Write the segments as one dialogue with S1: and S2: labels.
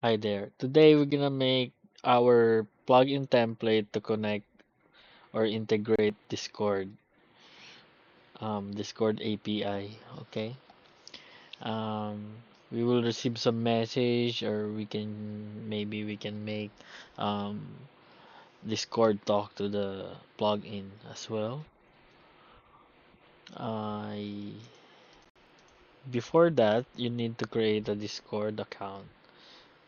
S1: Hi there. Today we're gonna make our plugin template to connect or integrate Discord API. Okay. Um, we will receive some message, or we can make um, Discord talk to the plugin as well. I Before that, you need to create a Discord account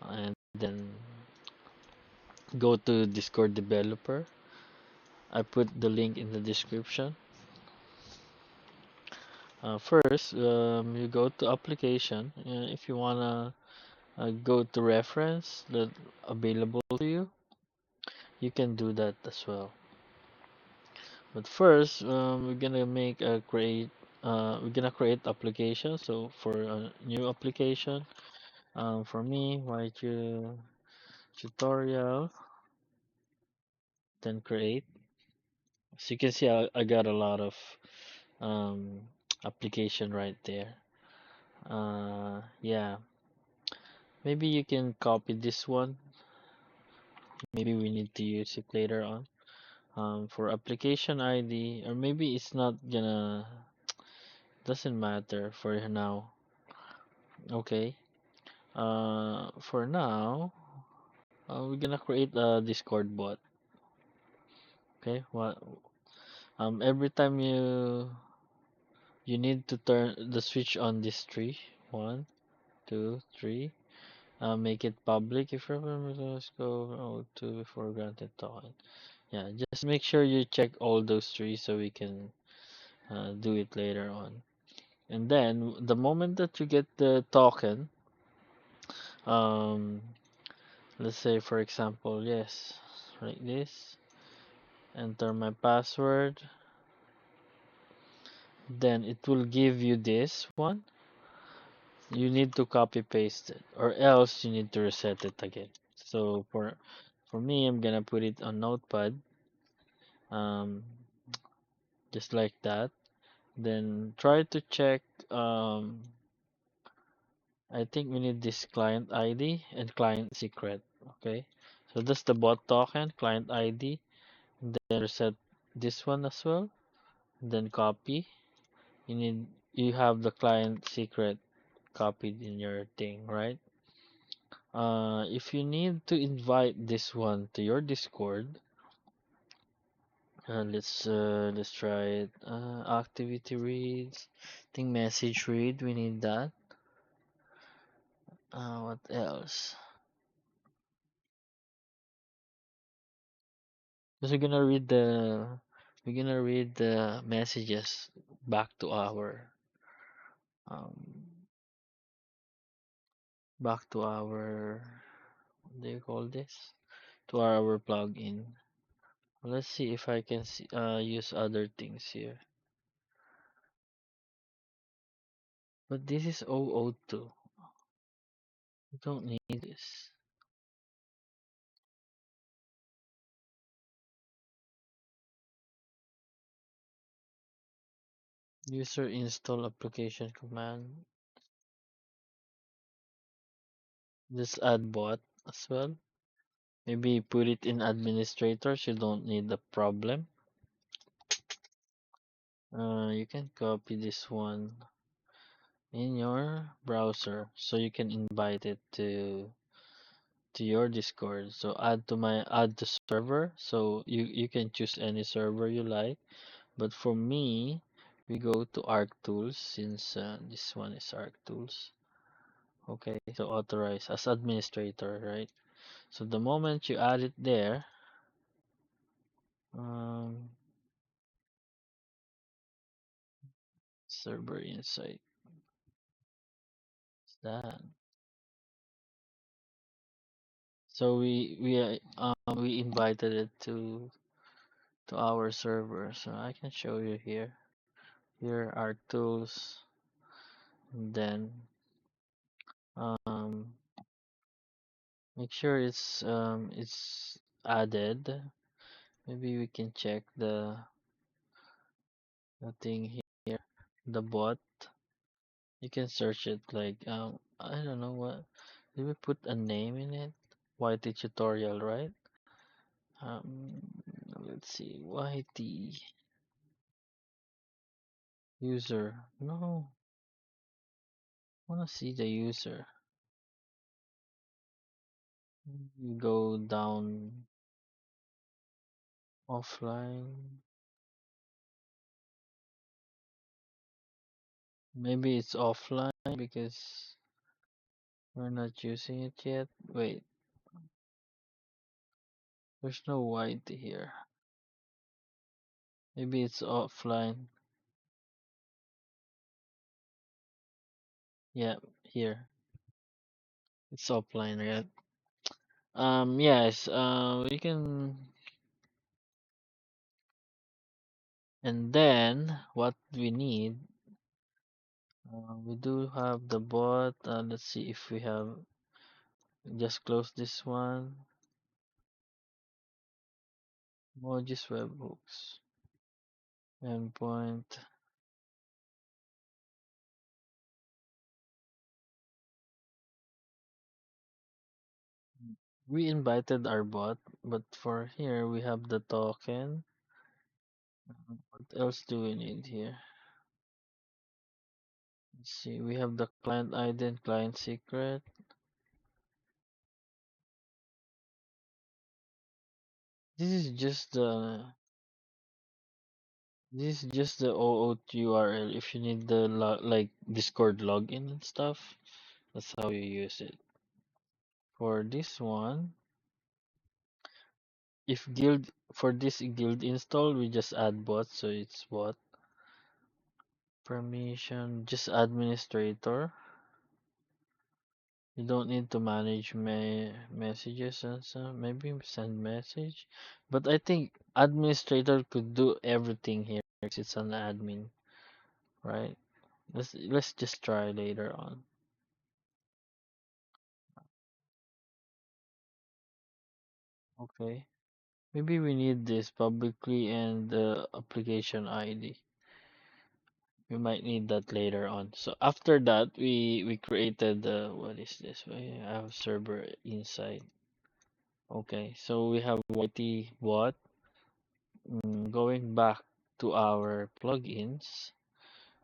S1: and then go to Discord developer. I put the link in the description. First, you go to application. If you wanna go to reference that available to you, you can do that as well. But first, we're gonna create application. So for a new application, for me, write your tutorial, then create. So you can see I got a lot of um, application right there. Yeah, maybe you can copy this one. Maybe we need to use it later on. For application ID, or maybe it's not gonna, doesn't matter for now. Okay. For now, we're gonna create a Discord bot. Okay. Every time you need to turn the switch on this tree. One, two, three. Make it public if you're let's go to before granted token. Yeah, just make sure you check all those trees so we can do it later on. And then the moment that you get the token, um, let's say for example, yes, like this, enter my password, then it will give you this one. You need to copy paste it, or else you need to reset it again. So for me, I'm gonna put it on Notepad, um, just like that. Then try to check. I think we need this client ID and client secret. Okay, so that's the bot token, client ID. Then reset this one as well. Then copy. You have the client secret copied in your thing, right? If you need to invite this one to your Discord, let's try it. Activity reads. I think message read. We need that. What else? Because we're gonna read the messages back to our um what do you call this? To our plugin. Let's see if I can use other things here. But this is 002. We don't need this. User install application command. Just add bot as well. Maybe put it in administrators. You don't need the problem. You can copy this one in your browser so you can invite it to your Discord. So add to server. So you can choose any server you like. But for me, we go to ArcTools since this one is ArcTools. Okay, so authorize as administrator, right? So the moment you add it there, um, server insight, that. So we invited it to our server. So I can show you here. Here are tools. And then um, make sure it's added. Maybe we can check the thing here, the bot. You can search it like I don't know what. Did we put a name in it? YT tutorial, right? Um, let's see. YT user. No, I wanna see the user. You go down offline. Maybe it's offline because we're not using it yet. Wait, there's no YT here. Maybe it's offline. Yeah, here. It's offline, right? Yes, we can, and then what we need, we do have the bot. Let's see if we have, just close this one. Emojis webhooks. Endpoint. We invited our bot, but for here we have the token. What else do we need here? Let's see, we have the client ID and client secret. This is just the This is just the OAuth URL. If you need the like Discord login and stuff, that's how you use it. For this one, if guild for this guild install, we just add bot, so it's bot. Permission, just administrator. You don't need to manage messages and so maybe send message. But I think administrator could do everything here 'cause it's an admin, right? Let's just try later on. Okay. Maybe we need this publicly and the application ID. We might need that later on. So after that, we created the, what is this? We have server inside. Okay, so we have YT bot. Going back to our plugins,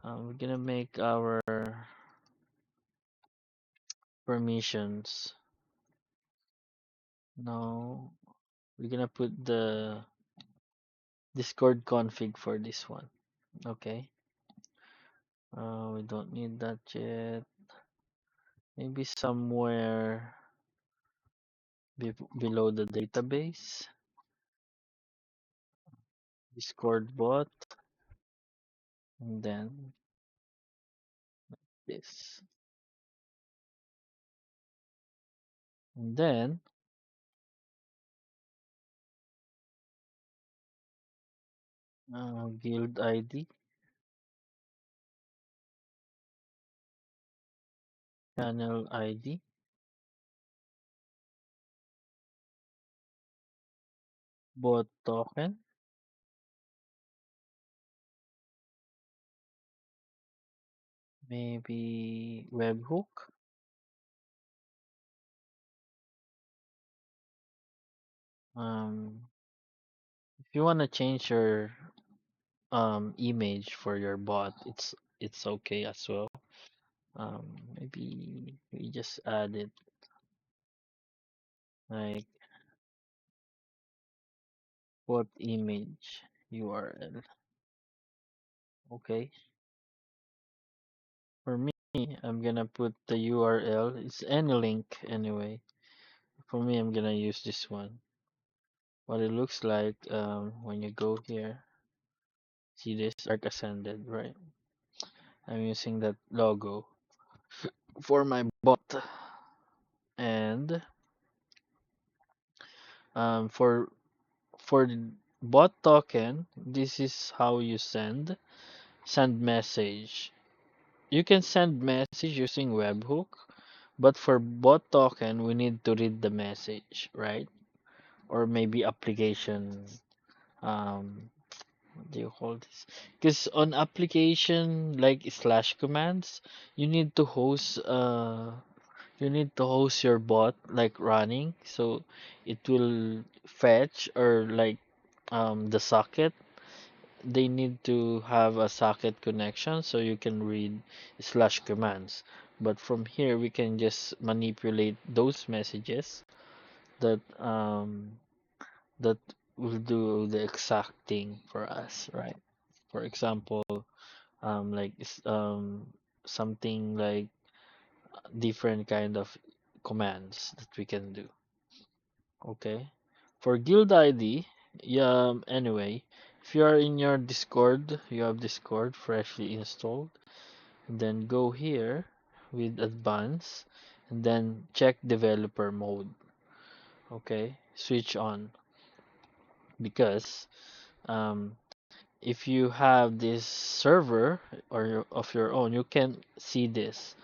S1: we're gonna make our permissions. Now we're gonna put the Discord config for this one. Okay. We don't need that yet. Maybe somewhere below the database. Discord bot. And then this. And then guild ID. Channel ID. Bot token. Maybe webhook. If you wanna change your image for your bot, it's okay as well. Maybe we just add it like bot image URL. Okay. For me, I'm gonna put the URL. It's any link anyway. For me, I'm gonna use this one. What it looks like when you go here. See this Arc Ascended, right? I'm using that logo for my bot. And for the bot token, this is how you send message. You can send message using webhook, but for bot token, we need to read the message, right? Or maybe application, what do you call this? Because on application like slash commands, you need to host you need to host your bot like running, so it will fetch or like the socket. They need to have a socket connection so you can read slash commands. But from here we can just manipulate those messages that that will do the exact thing for us, right? For example, like something like different kind of commands that we can do. Okay. For guild ID, yeah, anyway, if you are in your Discord, you have Discord freshly installed, and then go here with advanced, and then check developer mode. Okay, switch on because um, if you have this server or of your own, you can see this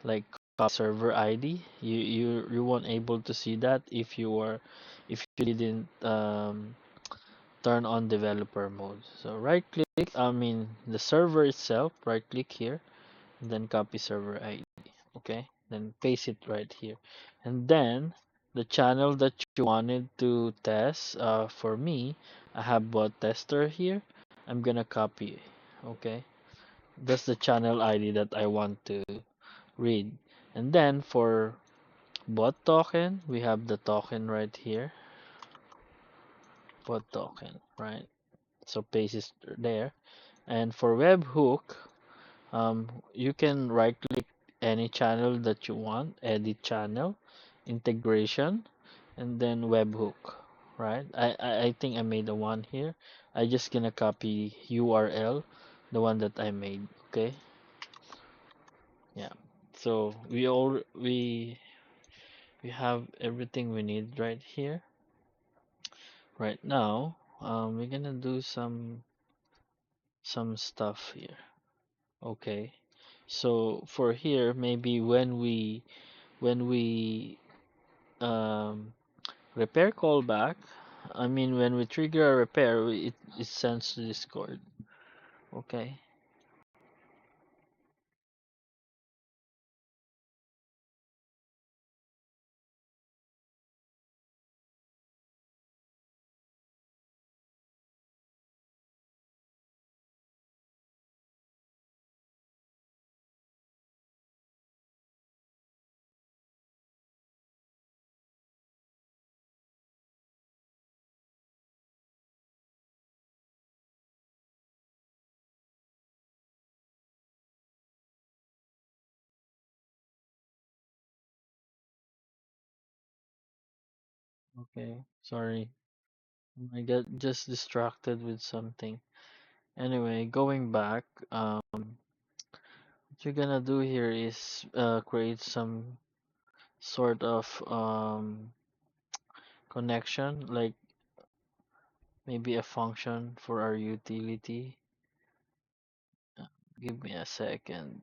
S1: like server ID. You won't able to see that if you didn't turn on developer mode. So right click, I mean the server itself, right click here, and then copy server ID. Okay, then paste it right here, and then the channel that you wanted to test. For me, I have bot tester here. I'm gonna copy. Okay, that's the channel ID that I want to read, and then for bot token, we have the token right here. Bot token, right? So paste is there. And for webhook, you can right click any channel that you want, edit channel, integration, and then webhook, right? I think I made the one here. I just gonna copy URL, the one that I made, okay? Yeah. So we have everything we need right here. Right now, we're gonna do some stuff here. Okay. So for here, maybe when we um, repair callback, I mean when we trigger a repair, it sends to Discord. Okay. Okay. Sorry, I got just distracted with something. Anyway, going back, what you're gonna do here is create some sort of connection, like maybe a function for our utility. Give me a second.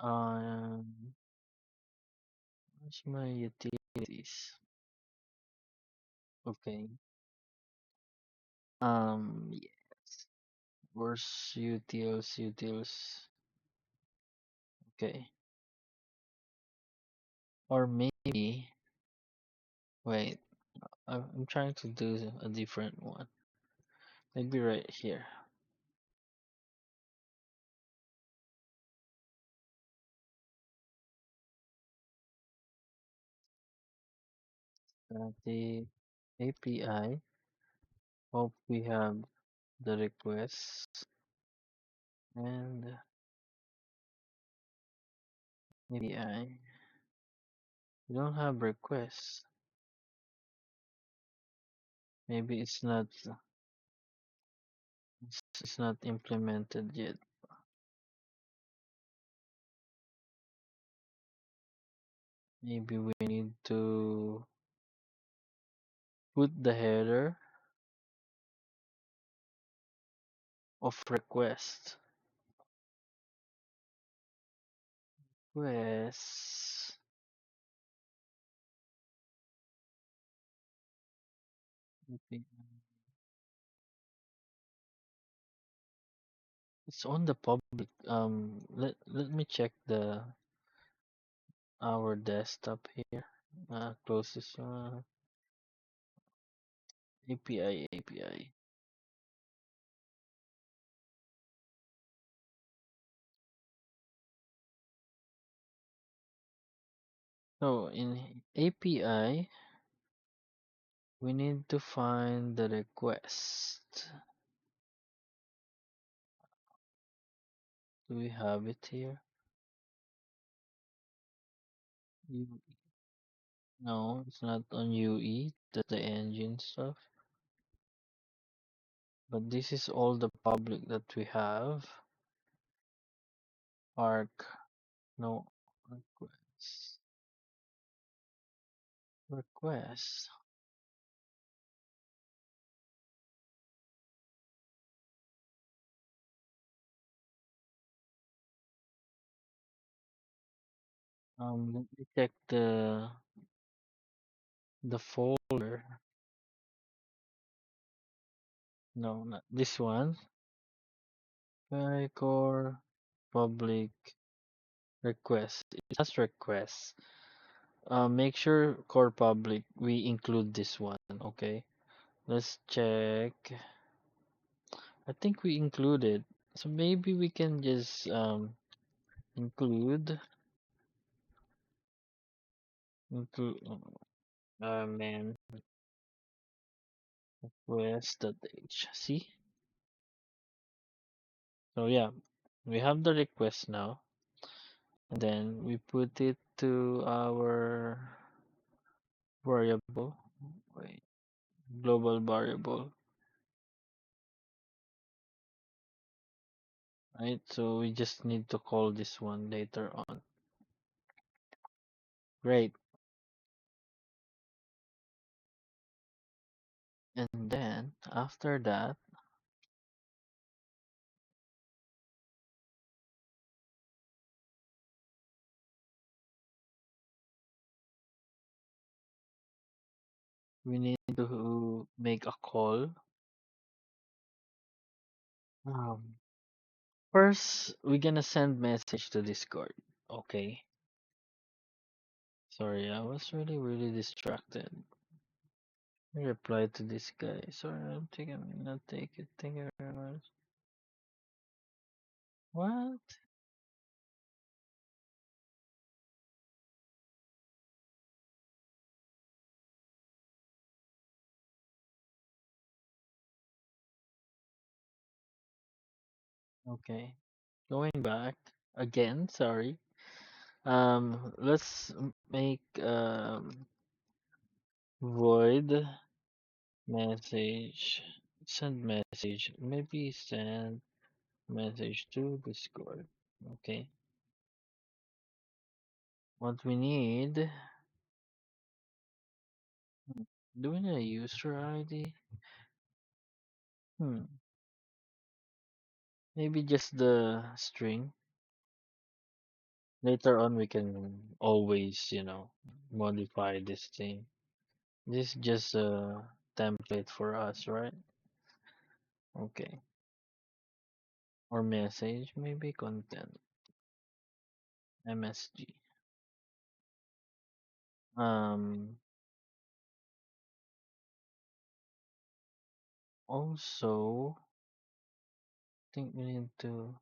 S1: Um, what's my utilities? Okay. Yes. Where's utils? Utils. Okay. Or maybe, wait, I'm trying to do a different one. Maybe right here. The API. Hope we have the requests and API. We don't have requests. Maybe it's not implemented yet. Maybe we need to put the header of request. Request. It's on the public. Let me check the our desktop here. Closest API API. So in API, we need to find the request. Do we have it here? U- No, it's not on UE. That's the engine stuff. But this is all the public that we have. Arc. No. Request. Request. Let me check the folder. No, not this one. Core public request. It has requests. Make sure core public we include this one. Okay. Let's check. I think we included. So maybe we can just include include man request.h. See? So yeah, we have the request now. And then we put it to our variable. Wait, global variable. Right? So we just need to call this one later on. Great. And then after that, we need to make a call. Um, First, we're gonna send message to Discord. Okay. Sorry, I was really distracted. Let me reply to this guy. Sorry, I'm taking a minute. Take it. Thank you very much. What? Okay. Going back again. Sorry. Let's make void message. Send message. Maybe send message to Discord. Okay. What we need. Doing a user ID. Hmm. Maybe just the string. Later on, we can always, modify this thing. This is just a template for us, right? Okay. Or message, maybe content, MSG. Um, Also, I think we need to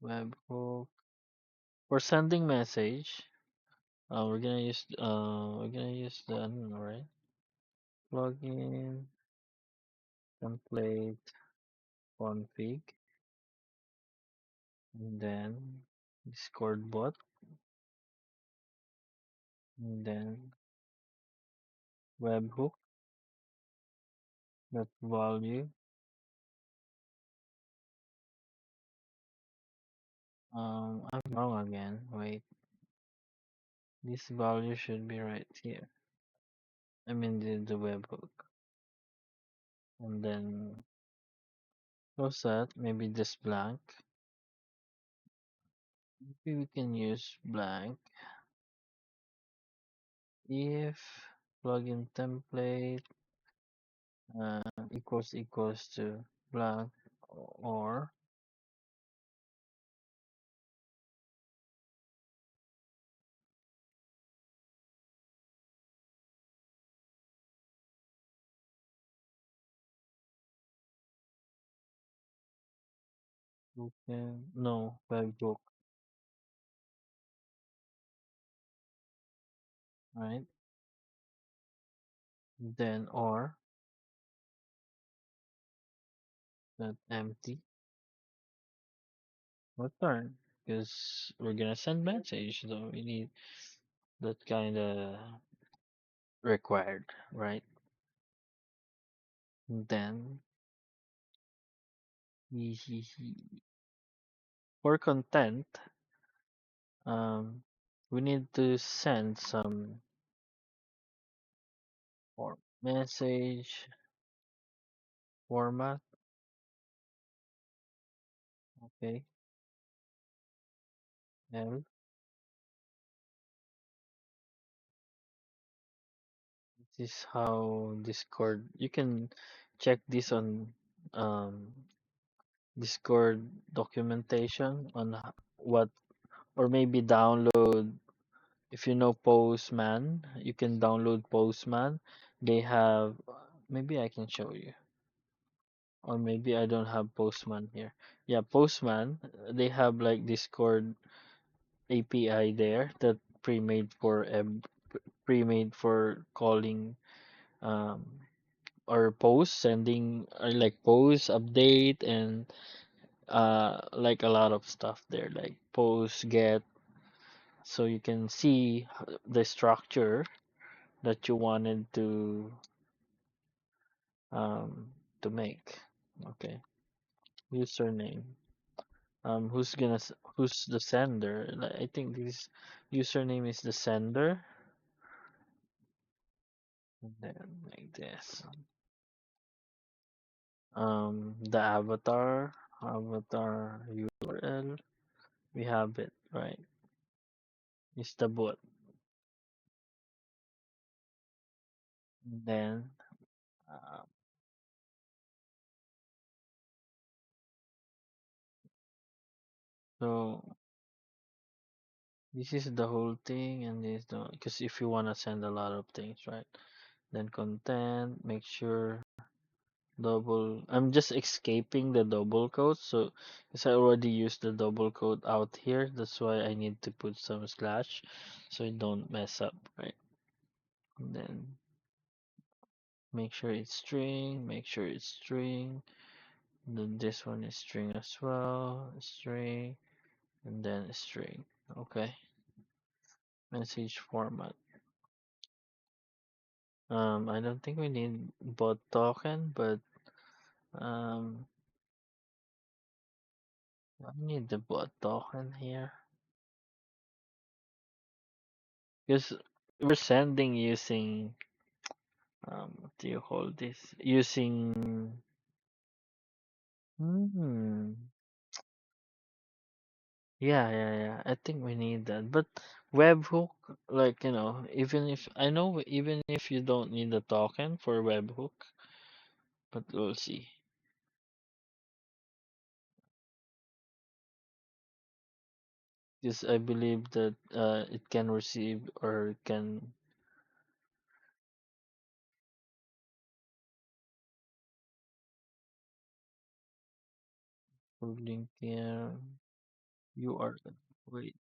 S1: webhook for sending message. We're gonna use the I don't know, right? Plugin template config and then Discord bot and then webhook that value. I'm wrong again. Wait, this value should be right here. I mean the webhook. And then close that, maybe just blank. Maybe we can use blank if plugin template equals to blank or you can no webhook, right? Then or that empty return because we're gonna send message, so we need that kind of required, right? Then for content, um, we need to send some or message format. Okay, L. This is how Discord. You can check this on um Discord documentation on what, or maybe download. If you know Postman, you can download Postman. They have, maybe I can show you, or maybe I don't have Postman here. Yeah, Postman, they have like Discord API there that pre-made for pre-made for calling um or post sending, or like post update and like a lot of stuff there, like post get, so you can see the structure that you wanted um to make. Okay, username. Who's the sender? Like, I think this username is the sender, and then like this. The avatar URL, we have it right. It's the bot. And then uh, so this is the whole thing, and this the, because if you wanna send a lot of things, right? Then content, make sure double. I'm just escaping the double quote, so because I already used the double quote out here, that's why I need to put some slash, so it don't mess up, right? And then make sure it's string, make sure it's string. Then this one is string as well, string, and then string. Okay, message format. I don't think we need bot token, but um, I need the bot token here because we're sending using what do you call this? Using hmm, yeah. I think we need that, but webhook, like even if I know, even if you don't need the token for webhook, but we'll see. Because I believe that it can receive or can link here. You are wait.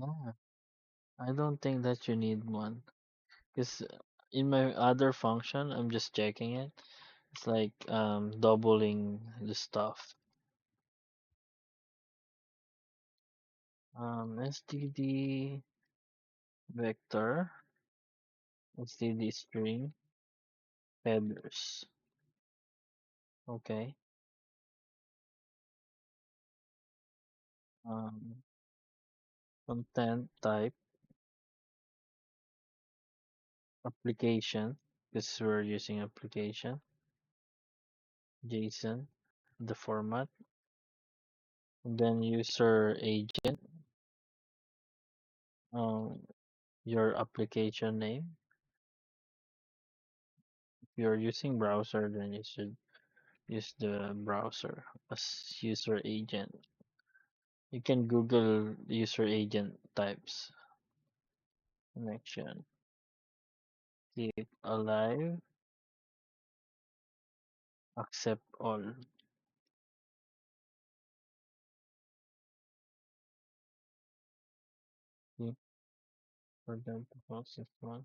S1: Yeah, I don't think that you need one. Because in my other function, I'm just checking it. It's like doubling the stuff. STD vector, STD string, headers. Okay. Um, content type application, because we're using application. JSON, the format, and then user agent, um your application name. If you're using browser, then you should use the browser as user agent. You can Google user agent types. Connection. Keep alive. Accept all. Keep for them to process one.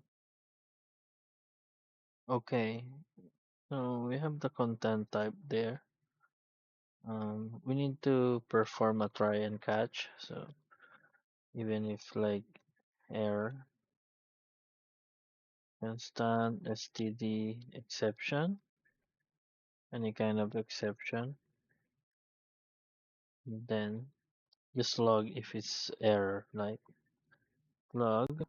S1: Okay. So we have the content type there. We need to perform a try and catch. So even if like error, constant, std, exception, any kind of exception, then just log if it's error, like log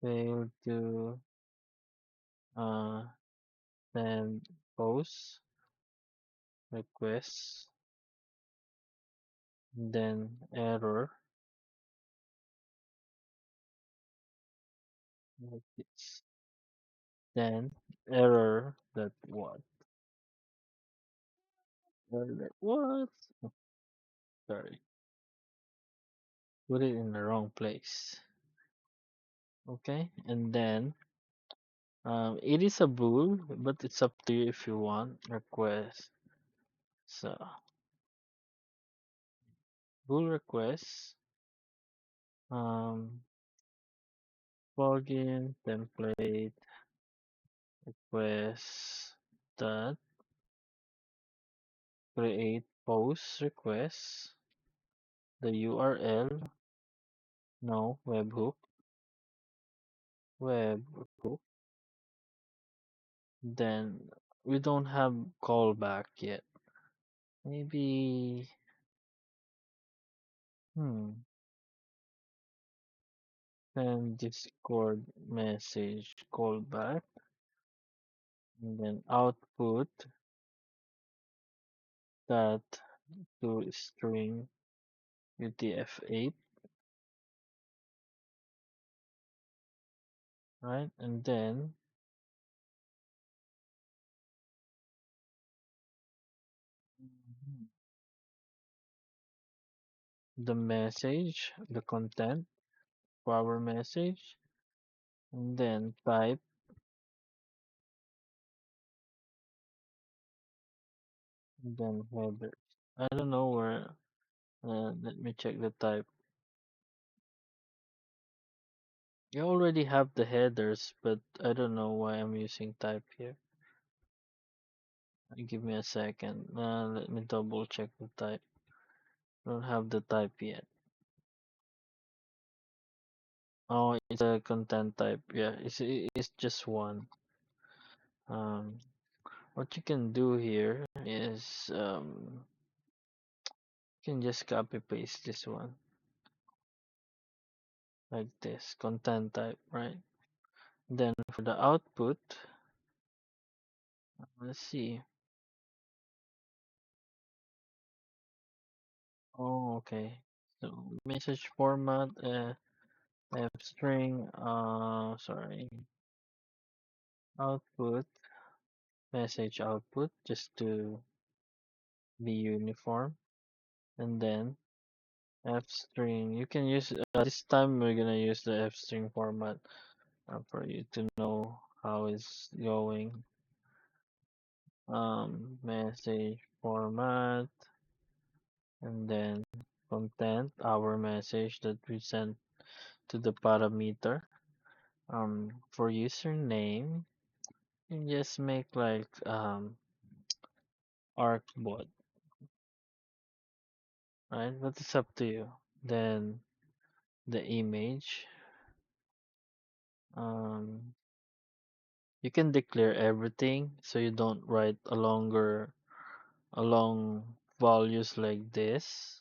S1: failed to uh, send post requests, then error, like this, then error that what? Sorry, put it in the wrong place. Okay, and then it is a bool, but it's up to you if you want request. So bool request, um, plugin template request that create post request, the URL, no webhook. Then we don't have callback yet. Maybe hmm send Discord message callback and then output that to string UTF-8, right? And then mhm, the message, the content for our message, and then type, and then header. I don't know where. Let me check the type. You already have the headers, but I don't know why I'm using type here. Give me a second. Let me double check the type. Don't have the type yet. Oh, it's a content type. Yeah, it's just one. Um, what you can do here is you can just copy paste this one like this content type, right? Then for the output, let's see. Oh, okay. So message format, F string. Sorry, output message output just to be uniform, and then F string. You can use this time we're gonna use the F string format for you to know how it's going. Message format, and then content, our message that we sent to the parameter. For username, you just make like arcbot, right? But it's up to you. Then the image, um, you can declare everything so you don't write a long values like this.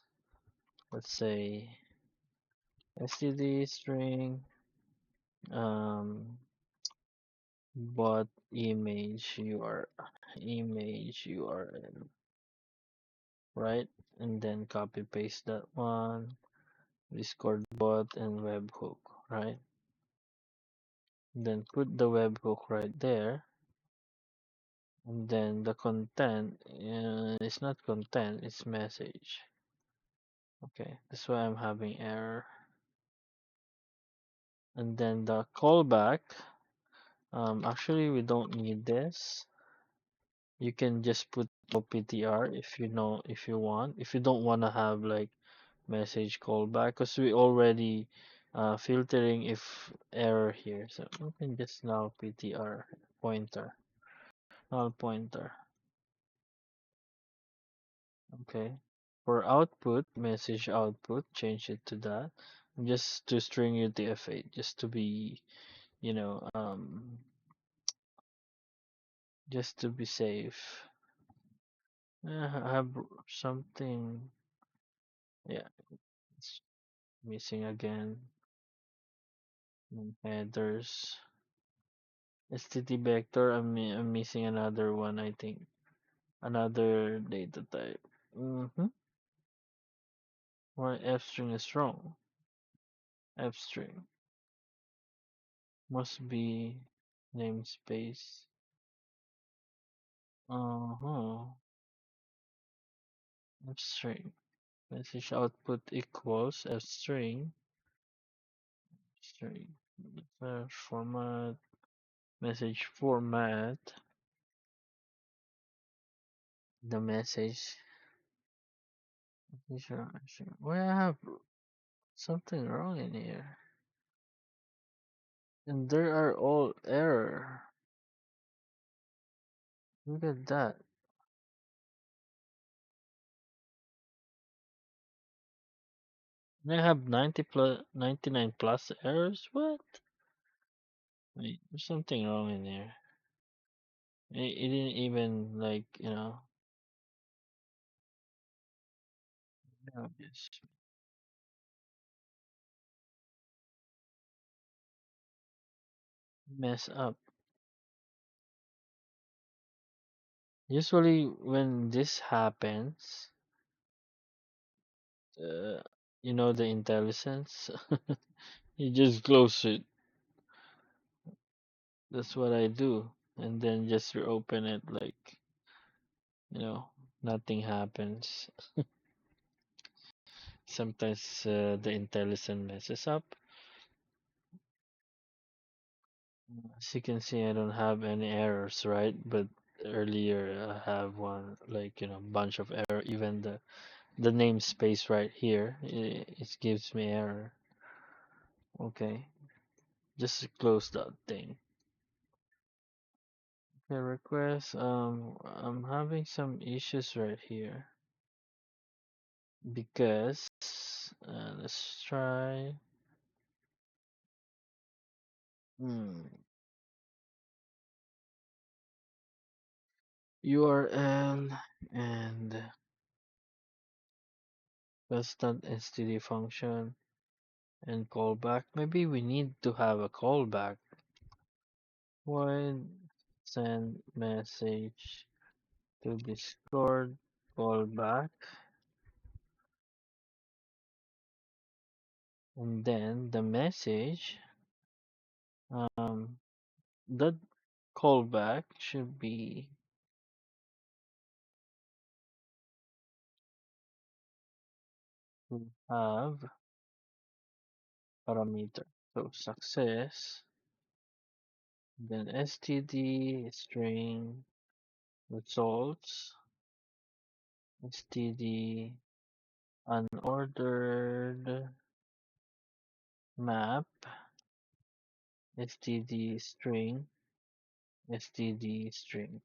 S1: Let's say std string um but image URL. right? And then copy paste that one, Discord bot and webhook, right? Then put the webhook right there, and then the content it's not content, it's message. Okay, that's why I'm having error. And then the callback, actually we don't need this. You can just put OPTR if you know, if you want. If you don't want to have like message callback, because we already filtering if error here. So we can just now PTR pointer, null pointer. Okay. For output, message output, change it to that. Just to string UTF-8, just to be, you know, just to be safe. I have something, yeah, it's missing again. Headers. STT vector, I'm missing another one, I think. Another data type. Why F string is wrong? F string must be namespace. Uh-huh. F string. Message output equals F string. String. Format. Message format. The message. Sure, sure. Why I have something wrong in here? And there are all error. Look at that. And I have 99 plus errors. What? Wait, there's something wrong in there. It didn't even like, just mess up. Usually when this happens, uh, the intelligence, you just close it. That's what I do. And then just reopen it like, you know, nothing happens. Sometimes the intelligence messes up. As you can see, I don't have any errors, right? But earlier I have one, like, bunch of error. Even the namespace right here, it gives me error. Okay, just close that thing. Okay, request. I'm having some issues right here because let's try. Hmm. URL and constant std function and callback. Maybe we need to have a callback. Void send message to Discord callback, and then the message, um that callback should be to have parameter. So success, then std string results, std unordered map, std string, std string.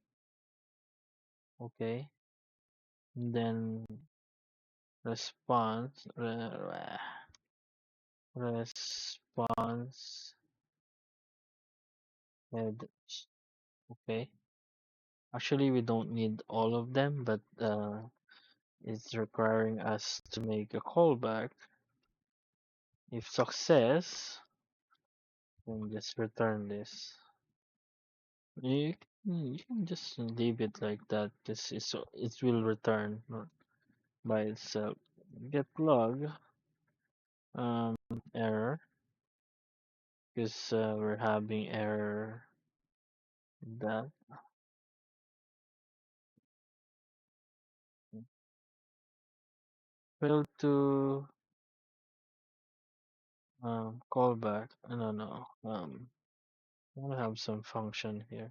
S1: Okay, and then response response headers. Okay, actually we don't need all of them, but it's requiring us to make a callback. If success, then just return this. You can just leave it like that because it will return. by itself. Get log um error because we're having error that failed to callback. No, no. I want to have some function here.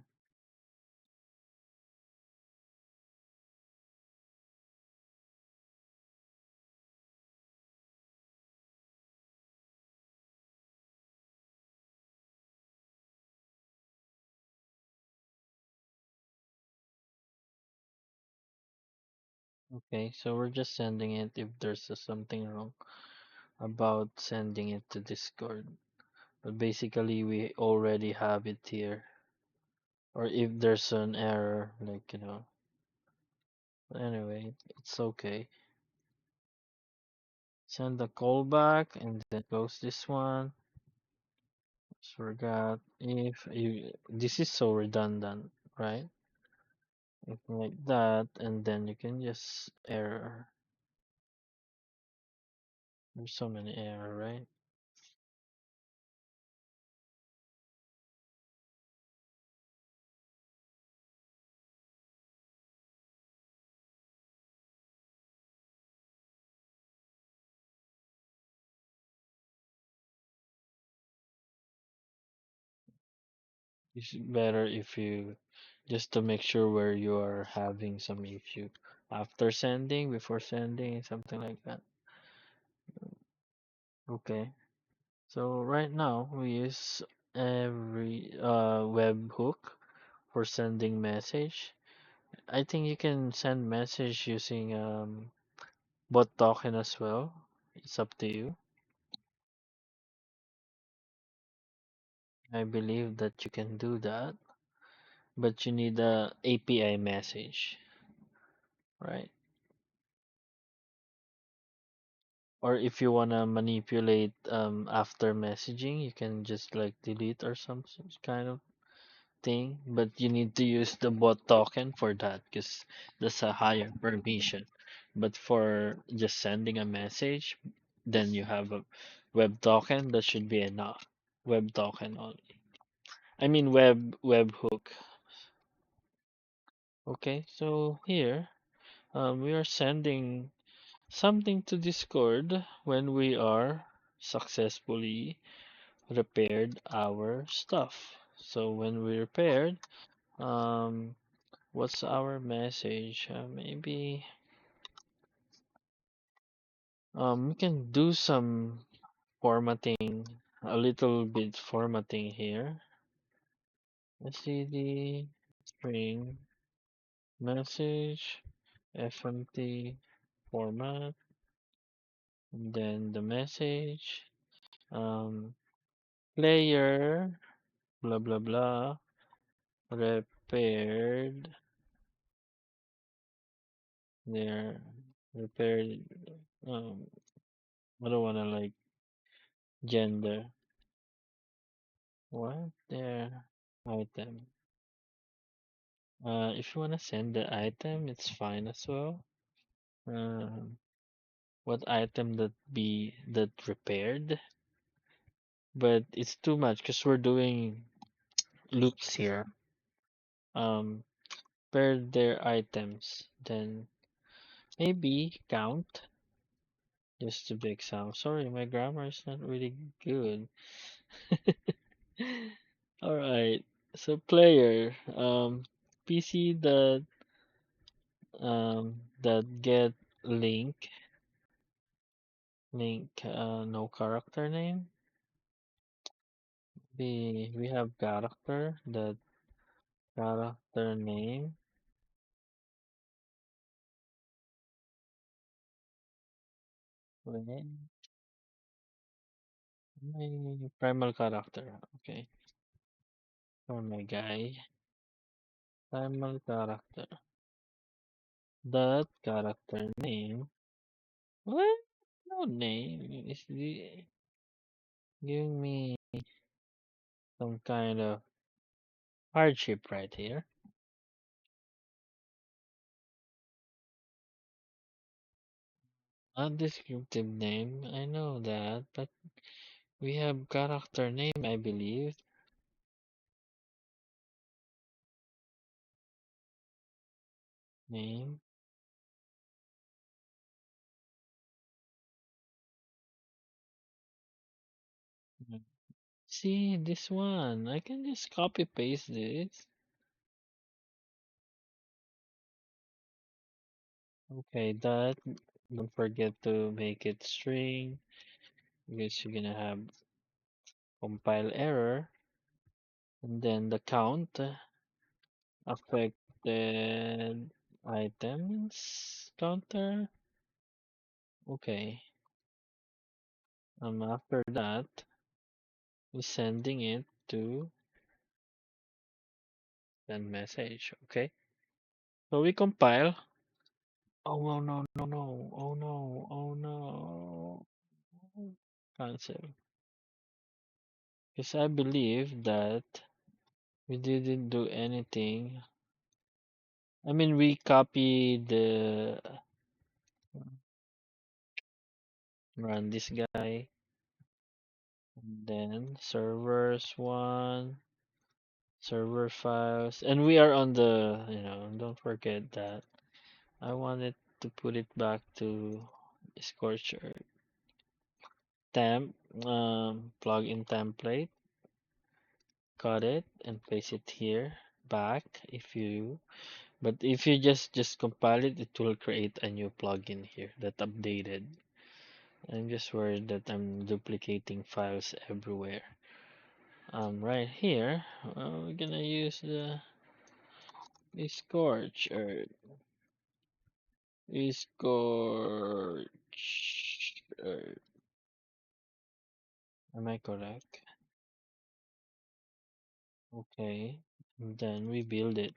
S1: Okay, so we're just sending it if there's something wrong about sending it to Discord. But basically, we already have it here. Or if there's an error, like, anyway, it's okay. Send the callback and then close this one. Just forgot if you, this is so redundant, right? Like that, and then you can just error. There's so many error, right? It's better if you just to make sure where you are having some issue after sending, before sending, something like that. Okay. So right now we use every webhook for sending message. I think you can send message using bot token as well. It's up to you. I believe that you can do that, but you need a API message, right? Or if you wanna manipulate after messaging, you can just like delete or some kind of thing, but you need to use the bot token for that because that's a higher permission. But for just sending a message, then you have a web token that should be enough. Web token only. I mean webhook. Okay, so here we are sending something to Discord when we are successfully repaired our stuff. So when we repaired, um, what's our message? Maybe we can do some formatting, a little bit formatting here. STD string message FMT format, and then the message um, player blah blah blah repaired there repaired um I don't wanna like gender. What there item. If you wanna send the item, it's fine as well. Um, what item that repaired, but it's too much because we're doing loops here. Paired their items, then maybe count just to be example. Sorry, my grammar is not really good. All right. So player, PC that get link no character name. We have character that character name. Wait, my primal character. Okay, for my guy, primal character. That character name. What? No name. Is giving me some kind of hardship right here. Not descriptive name, I know that, but we have character name, I believe. Name. Mm. See, this one. I can just copy paste this. Okay, that. Don't forget to make it string because you're gonna have compile error. And then the count affected items counter. Okay. After that, we're sending it to send message. Okay. So we compile. Oh no no no no! Oh no! Oh no! Cancel. Because I believe that we didn't do anything. I mean, we copied the run this guy, and then servers one, server files, and we are on the, don't forget that I wanted to put it back to Scorcher temp, plugin template, cut it and paste it here back but if you just compile it, it will create a new plugin here that updated. I'm just worried that I'm duplicating files everywhere. Right here, we're gonna use the scorch or scorch. Am I correct? Okay, and then we build it.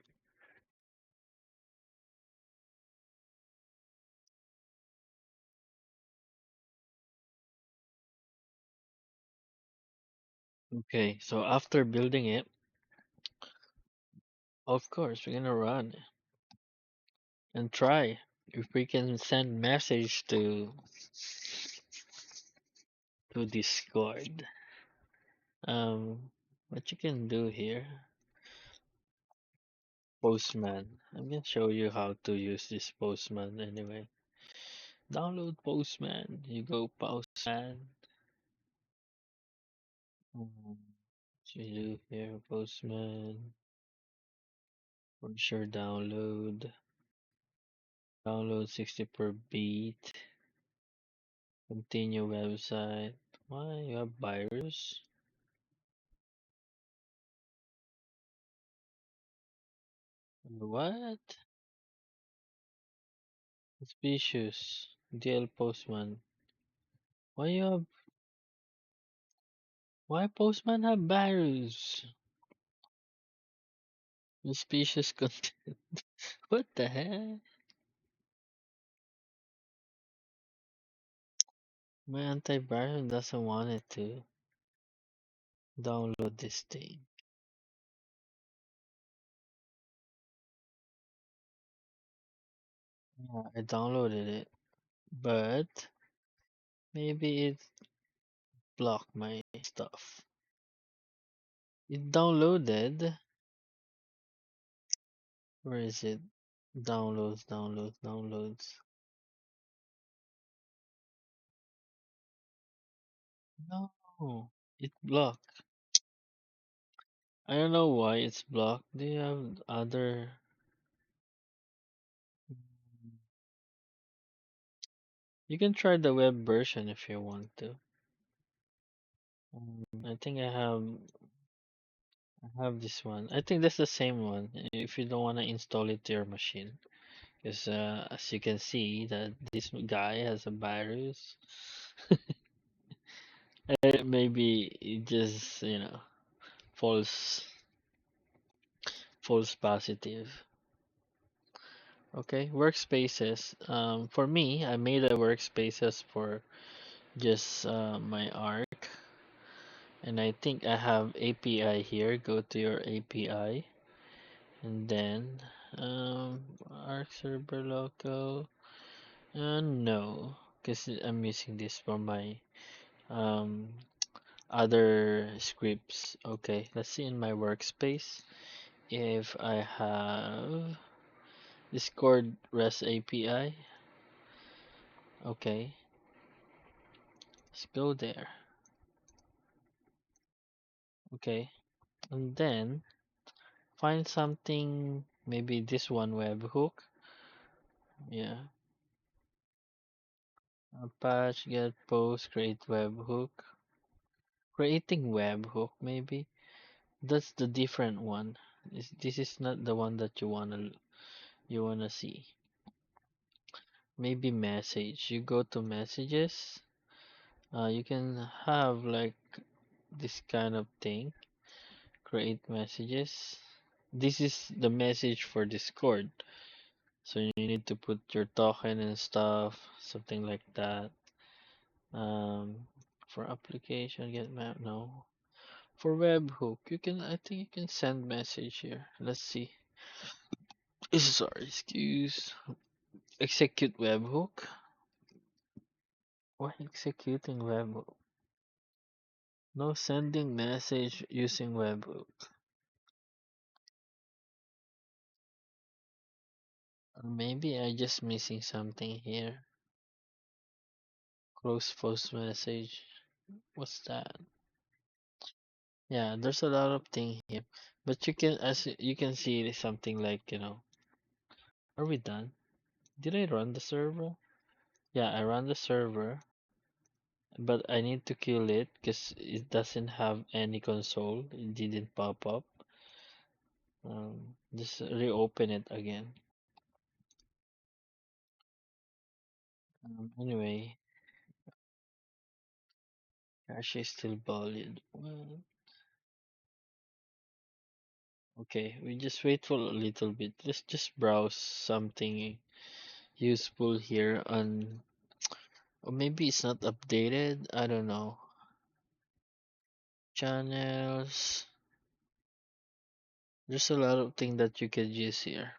S1: Okay, so after building it, of course, we're gonna run and try if we can send message to Discord. What you can do here, Postman. I'm gonna show you how to use this Postman anyway. Download Postman. You go Postman. What you do here, Postman. For sure, download. Download 60 per beat. Continue website. Why you have virus? What? Suspicious. DL Postman. Why you have? Why Postman have virus? Suspicious content. What the heck? My antivirus doesn't want it to download this thing. Yeah, I downloaded it, but maybe it blocked my stuff. It downloaded. Where is it? Downloads, downloads, downloads. No, it blocked. I don't know why it's blocked. Do you have other? You can try the web version if you want to. I think I have this one. I think that's the same one. If you don't want to install it to your machine, because as you can see that this guy has a virus. Maybe it just false false positive. Okay, workspaces. For me, I made a workspaces for just my arc, and I think I have API here. Go to your API, and then arc server local. No. because I'm using this for my um other scripts. Okay, let's see in my workspace if I have Discord REST API. Okay, let's go there. Okay, and then find something, maybe this one, webhook. Yeah, patch, get, post, create webhook. Creating webhook, maybe that's the different one. This is not the one that you wanna see. Maybe message. You go to messages. You can have like this kind of thing. Create messages. This is the message for Discord. So you need to put your token and stuff, something like that. Um, for application, get map, no. For webhook, I think you can send message here. Let's see. Sorry, excuse. Execute webhook. Why executing webhook? No sending message using webhook. Or maybe I just missing something here. Close post message. What's that? Yeah, there's a lot of thing here. But as you can see, it's something like, are we done? Did I run the server? Yeah, I ran the server, but I need to kill it because it doesn't have any console. It didn't pop up. Just reopen it again. Anyway, cache is still valid. Well, okay, we just wait for a little bit. Let's just browse something useful here on, or maybe it's not updated. I don't know. Channels. There's a lot of things that you could use here.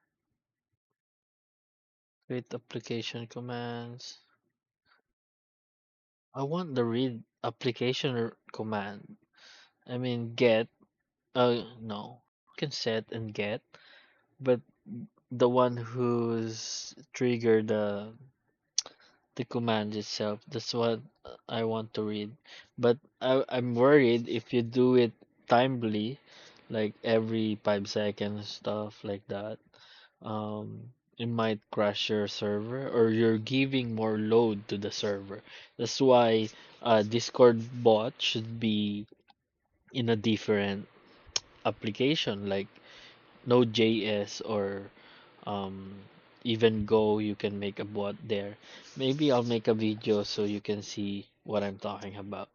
S1: Create application commands. I want the read application command. I mean get. No. You can set and get, but the one who's trigger the command itself. That's what I want to read. But I'm worried if you do it timely, like every 5 seconds, stuff like that. It might crash your server, or you're giving more load to the server. That's why Discord bot should be in a different application, like Node.js or um, even Go. You can make a bot there. Maybe I'll make a video so you can see what I'm talking about.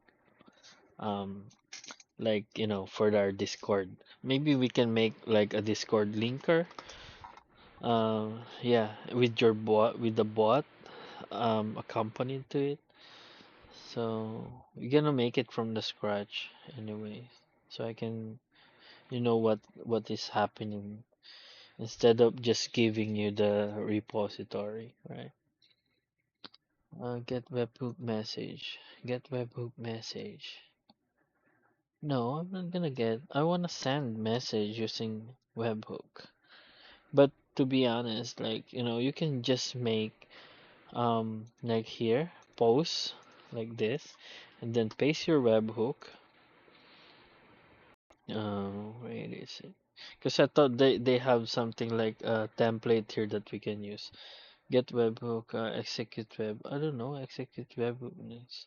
S1: Um, like, for our Discord. Maybe we can make like a Discord linker. Yeah, with your bot, with the bot, accompanied to it. So we're gonna make it from the scratch anyway, so I can, what is happening instead of just giving you the repository, right? Get webhook message. Get webhook message. No, I'm not gonna get. I wanna send message using webhook. But to be honest, like, you can just make like here, post like this, and then paste your webhook. Where is it? Because I thought they have something like a template here that we can use. Get webhook, execute web. I don't know, execute webhook next.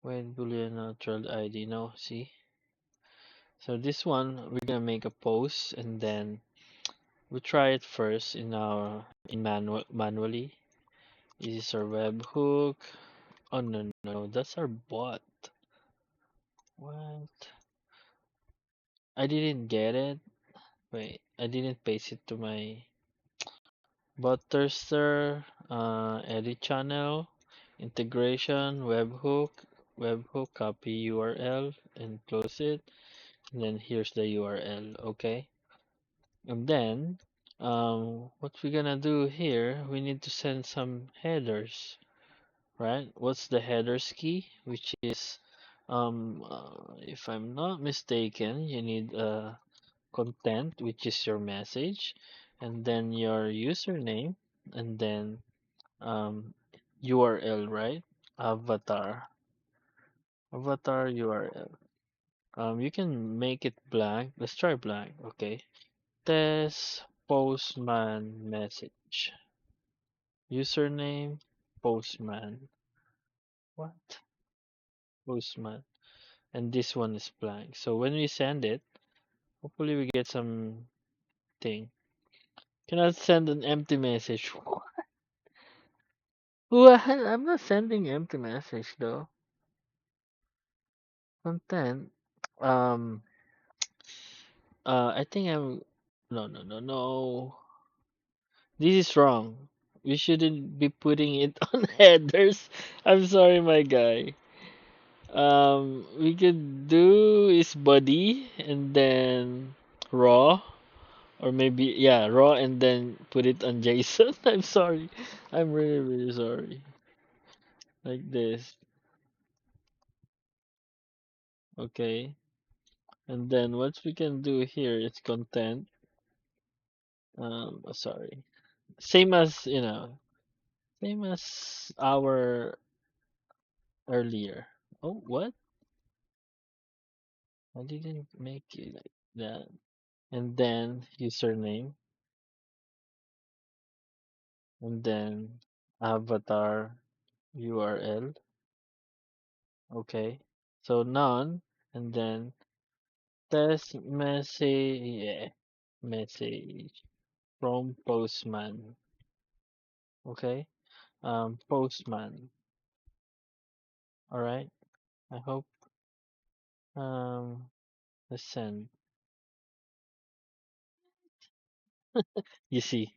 S1: Wait, boolean neutral ID. No, see. So this one we're gonna make a post, and then we try it first in manually. This is our webhook. Oh no, no, that's our bot. What? I didn't get it. Wait, I didn't paste it to my Butterster, edit channel, integration, webhook, copy URL and close it. And then here's the URL, okay? And then, what we're gonna do here, we need to send some headers, right? What's the headers key, which is, if I'm not mistaken, you need content, which is your message, and then your username, and then um, URL, right? Avatar, avatar URL. You can make it blank. Let's try blank. Okay. Test postman message. Username postman. What? Postman. And this one is blank. So when we send it, hopefully we get some thing. Cannot send an empty message. What? I'm not sending empty message though. Content. Um. I think I'm. No, no, no, no. This is wrong. We shouldn't be putting it on headers. I'm sorry, my guy. We could do is body and then raw, or maybe yeah, raw and then put it on JSON. I'm sorry. I'm really, really sorry. Like this. Okay. And then what we can do here is content. Sorry. Same as, same as our earlier. Oh, what? I didn't make it like that. And then username, and then avatar URL. Okay. So none, and then test message, yeah, message from postman. Okay. Postman. All right. I hope let's send. You see,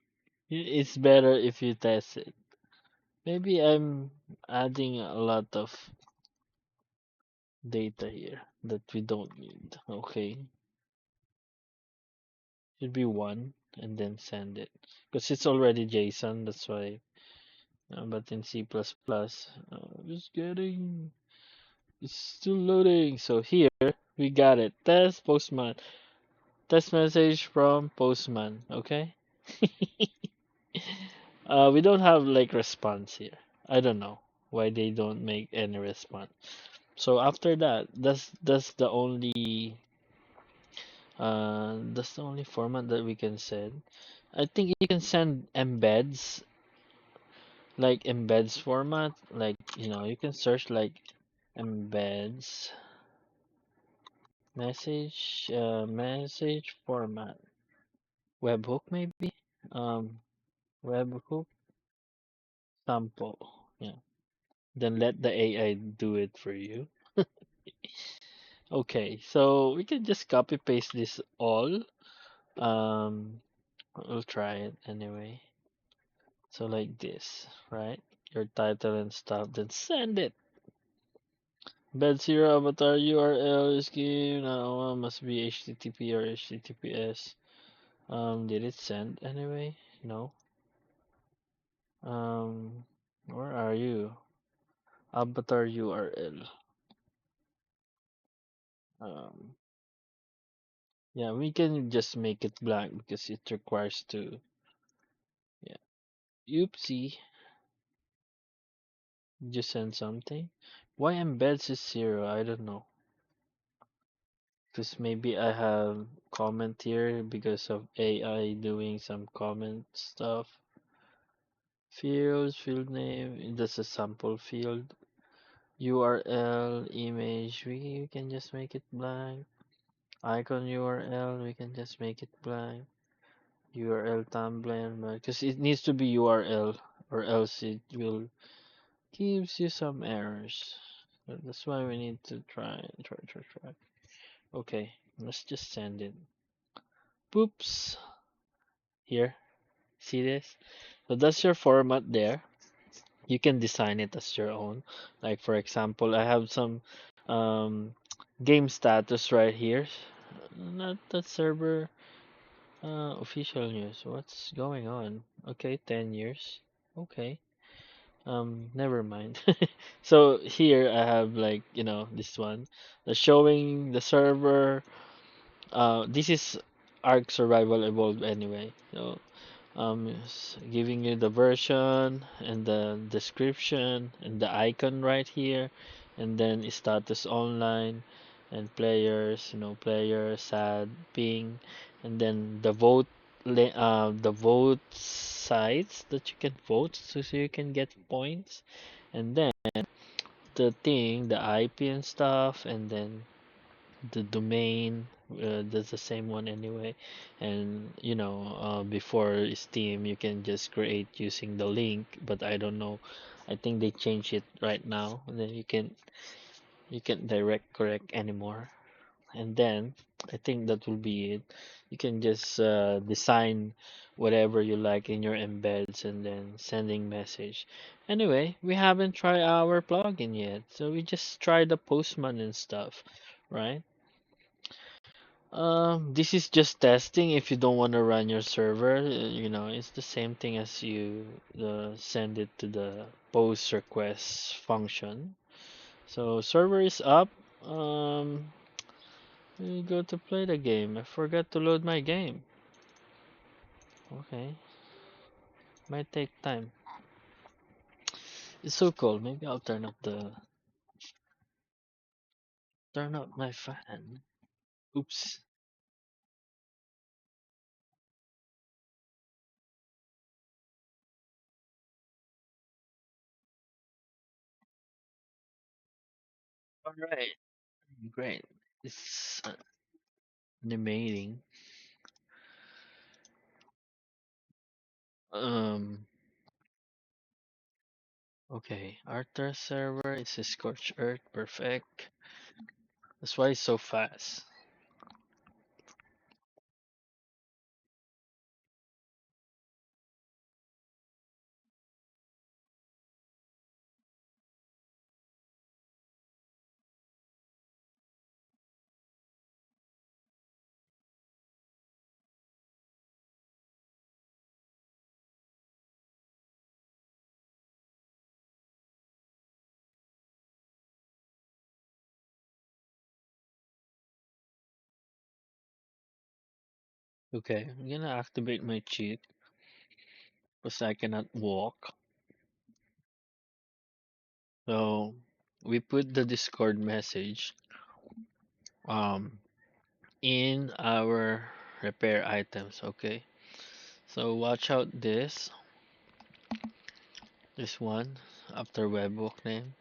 S1: it's better if you test it. Maybe I'm adding a lot of data here that we don't need. Okay, should be one and then send it because it's already JSON. That's why. But in C++, just getting it's still loading. So here we got it. Test postman. Test message from postman. Okay. We don't have like response here. I don't know why they don't make any response. So after that, that's the only format that we can send. I think you can send embeds, like embeds format, like you can search like embeds message format, webhook maybe, um webhook sample, yeah. Then let the AI do it for you. Okay, so we can just copy paste this all. Um, we'll try it anyway. So like this, right? Your title and stuff, then send it. Bed zero avatar URL is given. Now must be HTTP or HTTPS. Did it send anyway? No. Where are you? Avatar URL. Um, yeah, we can just make it blank because it requires to. Yeah. Oopsie. Just send something. Why embeds is zero? I don't know. Because maybe I have comment here because of AI doing some comment stuff. Fields, field name, that's a sample field. URL, image, we can just make it blank. Icon URL, we can just make it blank. URL thumbnail, because it needs to be URL or else it will gives you some errors. So that's why we need to try. Okay, let's just send it. Poops. Here, see this? So that's your format there. You can design it as your own. Like for example, I have some um, game status right here. Not that server official news. What's going on? Okay, 10 years. Okay. Never mind. So here I have like, this one, the showing the server. This is Ark Survival Evolved anyway. So giving you the version and the description and the icon right here, and then status online and players, players, sad, ping, and then the vote sites that you can vote, so you can get points, and then the thing, the IP and stuff, and then the domain, that's the same one anyway. And before Steam you can just create using the link, but I don't know, I think they changed it right now, and then you can direct correct anymore. And then I think that will be it. You can just design whatever you like in your embeds and then sending message. Anyway, we haven't tried our plugin yet, so we just tried the postman and stuff, right? This is just testing. If you don't want to run your server, it's the same thing as you send it to the post request function. So server is up. Um, we go to play the game. I forgot to load my game. Okay, might take time. It's so cold. Maybe I'll turn up my fan. Oops. All right, great. It's animating. Um. Okay, Arthur server is a scorched earth, perfect. That's why it's so fast. Okay, I'm gonna activate my cheat because I cannot walk. So we put the Discord message um in our repair items. Okay, so watch out this one after webhook name.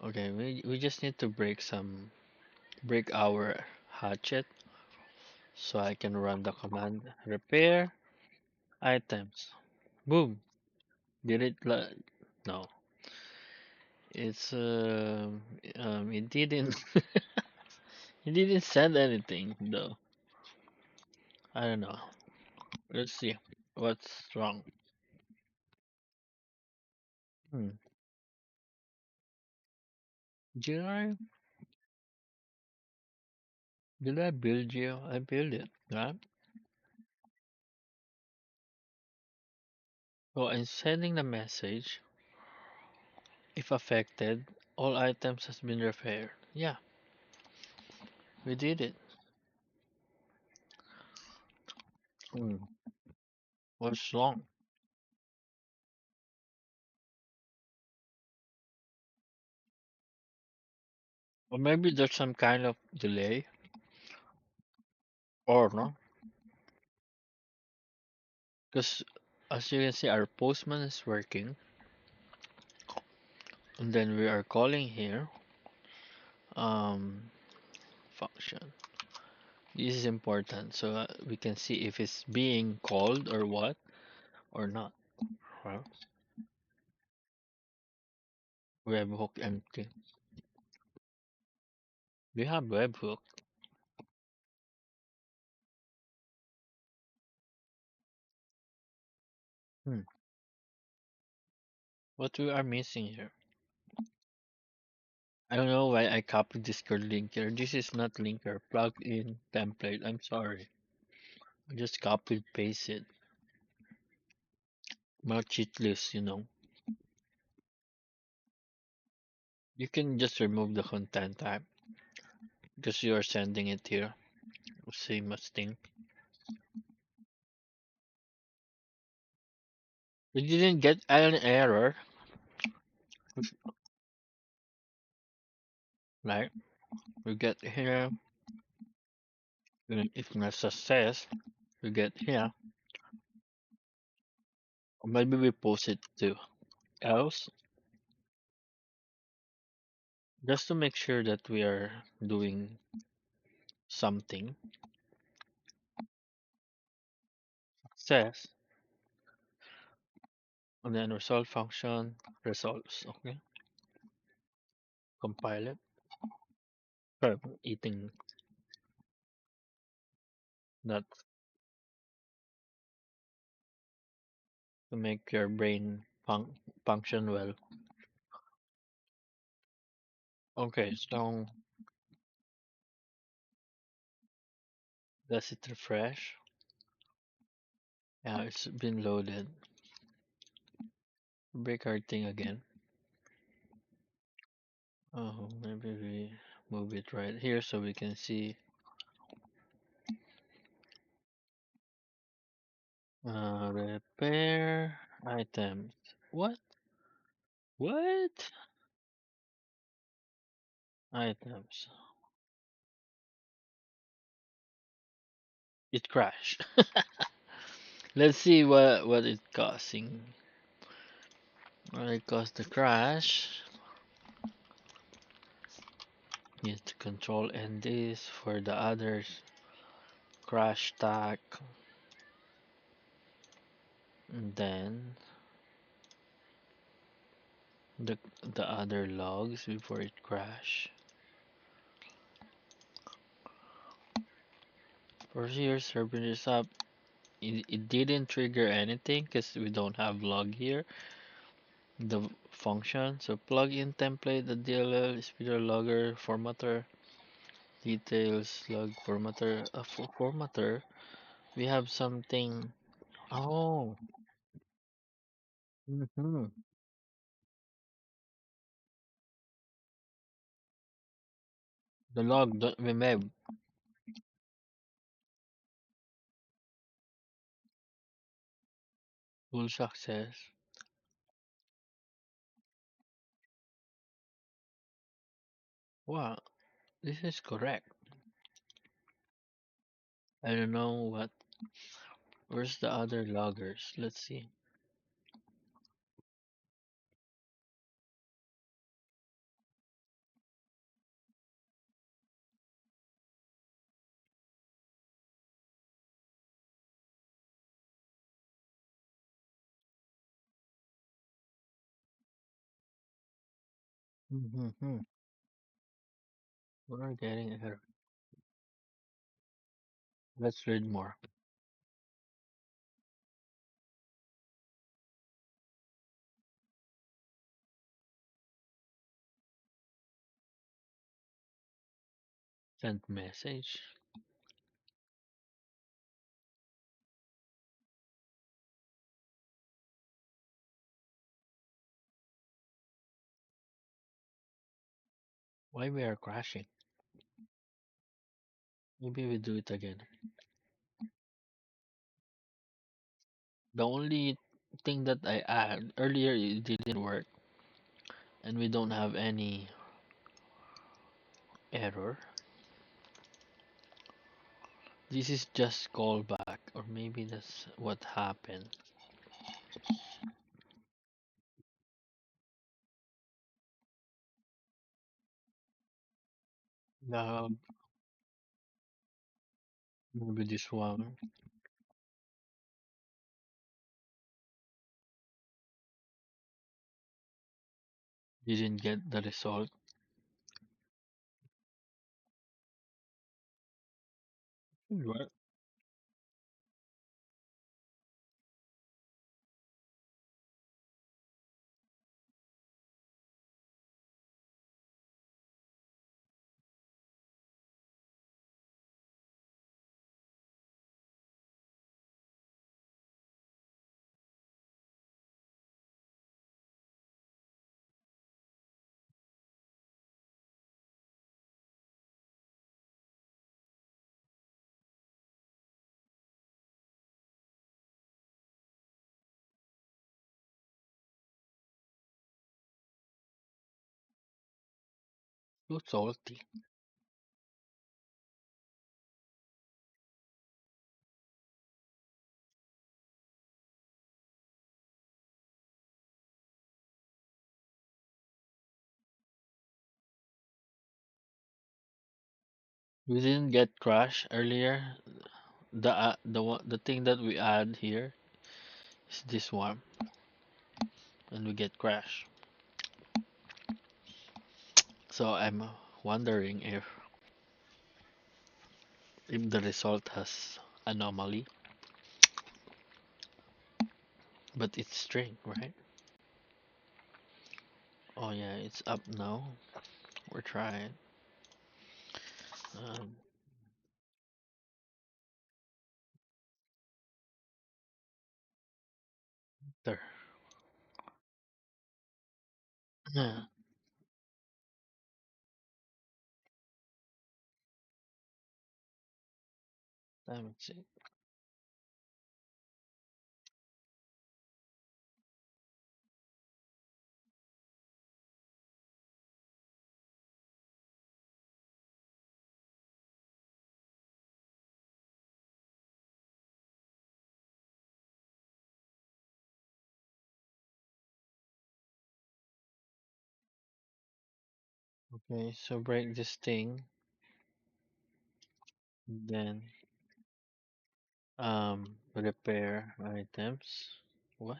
S1: Okay, we just need to break our hatchet so I can run the command repair items. Boom. Did it? No, it's it didn't. It didn't send anything though. I don't know. Let's see what's wrong. Hmm. Did I did I build you? I built it, right? So I'm sending the message. If affected, all items has been repaired. Yeah, we did it. Hmm. What's wrong? Or maybe there's some kind of delay, or no? Because as you can see, our postman is working, and then we are calling here. Um, function. This is important, so we can see if it's being called or what or not. Well, webhook empty. We have webhook. Hmm. What we are missing here? I don't know why I copied Discord link here. This is not linker. Plug in template. I'm sorry. I just copied paste it. Not cheat list. You can just remove the content type because you are sending it here. Same as thing. We didn't get an error, right? We get here. If not success, we get here. Or maybe we post it to else, just to make sure that we are doing something. Success, and then result function results. Okay, compile it. Eating that to make your brain function well. Okay, so does it refresh? Yeah, it's been loaded. Break our thing again. Oh, maybe we move it right here so we can see repair items. What? What? Items. It crashed. Let's see what it causing. What it caused the crash. Need to control and this for the others. Crash tag. And then the the other logs before it crash. For here, Serverside up. It didn't trigger anything because we don't have log here. The function. So plugin template, the DLL, speeder logger, formatter, details, log formatter, formatter. We have something. Oh, mm-hmm. The log, the remember, full success. Wow, this is correct. I don't know what. Where's the other loggers? Let's see. Mm-hmm. We're getting ahead. Let's read more. Send message. Why we are crashing? Maybe we do it again. The only thing that I add earlier it didn't work and we don't have any error. This is just callback or maybe that's what happened. The maybe this one didn't get the result. What? Too salty. We didn't get crash earlier. The thing that we add here is this one, and we get crash. So I'm wondering if the result has anomaly, but it's string, right? Oh yeah, it's up now. We're trying. Um, there. Yeah, that's it. Okay, so break this thing, then repair items. What?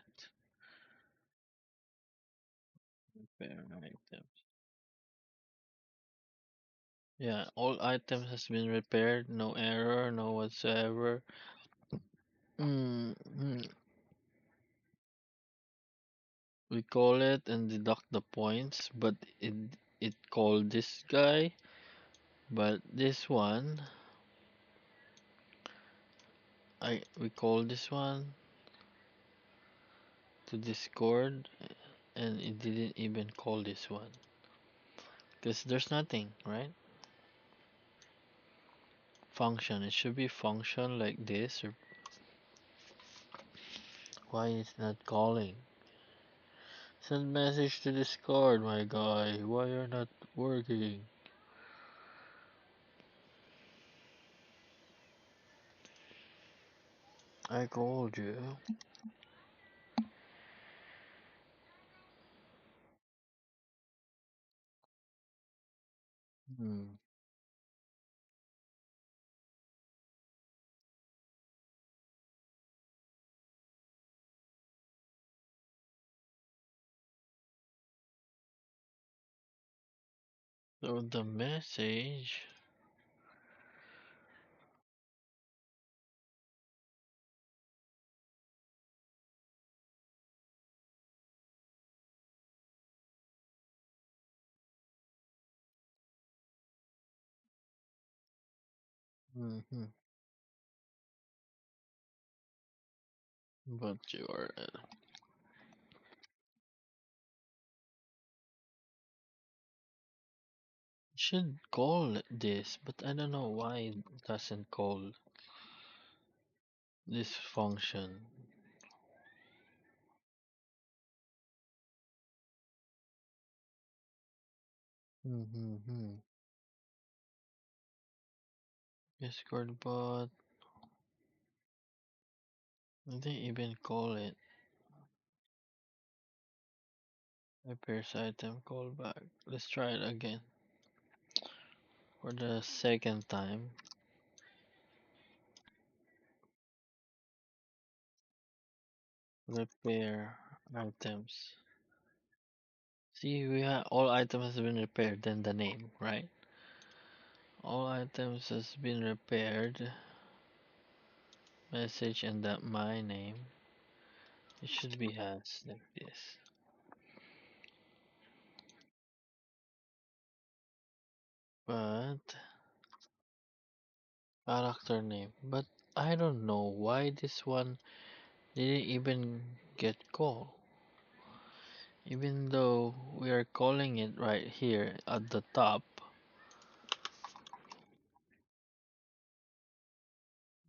S1: Repair items. Yeah, all items has been repaired. No error, no whatsoever. Mm, we call it and deduct the points, but it called this guy, but this one we call this one to Discord, and it didn't even call this one because there's nothing, right? Function. It should be function like this, or why is not calling? Send message to Discord, my guy. Why you're not working? I called you. Hmm. So the message. Mm-hmm. But you are. Should call this, but I don't know why it doesn't call this function. Mm-hmm. Discord bot. I didn't even call it. Appears item callback. Let's try it again. For the second time. Repair items. See, we have all items has been repaired, then the name, right? All items has been repaired. Message and that my name. It should be has like this. But character name. But I don't know why this one didn't even get called. Even though we are calling it right here at the top,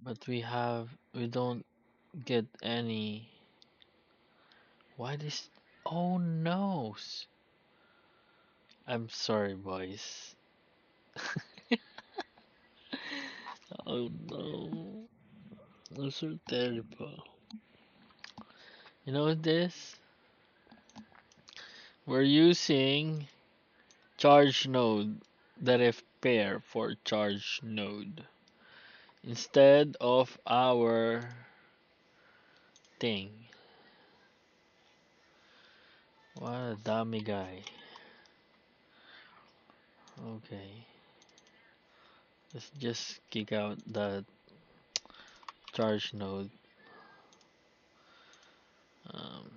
S1: but we don't get any. Why this? Oh no! I'm sorry, boys. Oh no, those are terrible. You know this? We're using charge node, the ref pair for charge node instead of our thing. What a dummy guy. Okay, let's just kick out the charge node. Um,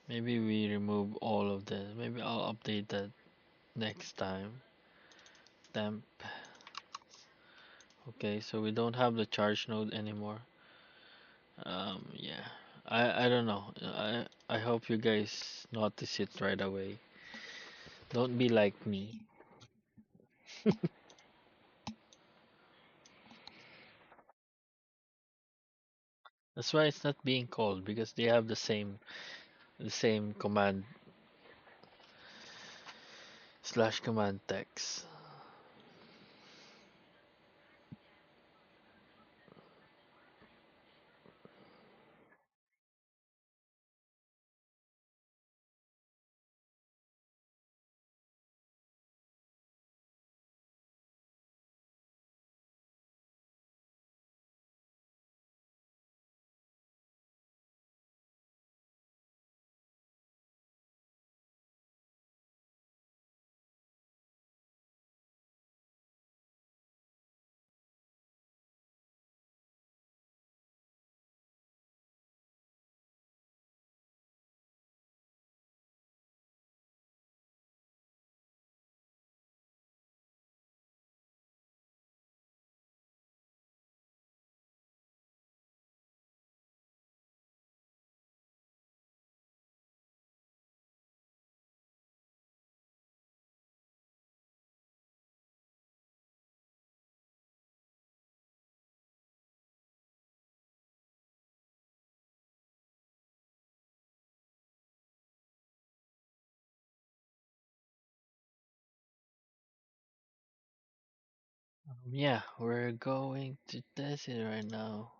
S1: Maybe we remove all of this. Maybe I'll update that next time. Temp. Okay, so we don't have the charge node anymore. Yeah. I don't know. I hope you guys notice it right away. Don't be like me. That's why it's not being called because they have the same command slash command text. Yeah, we're going to test it right now.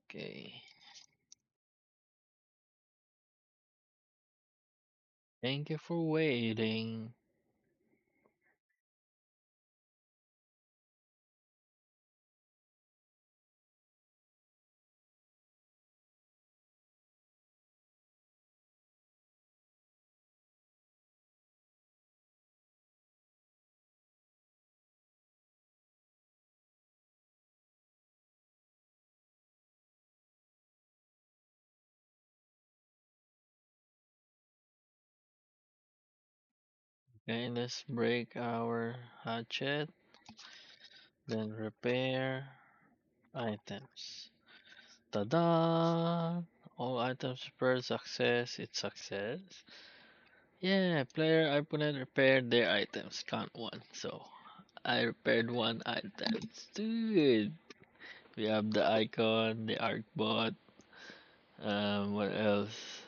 S1: Okay. Thank you for waiting. Okay, let's break our hatchet, then repair items. Ta-da! All items repaired success. It's success. Yeah, player opponent repaired their items. Count one. So I repaired one item. Dude, we have the icon, the arc bot. What else?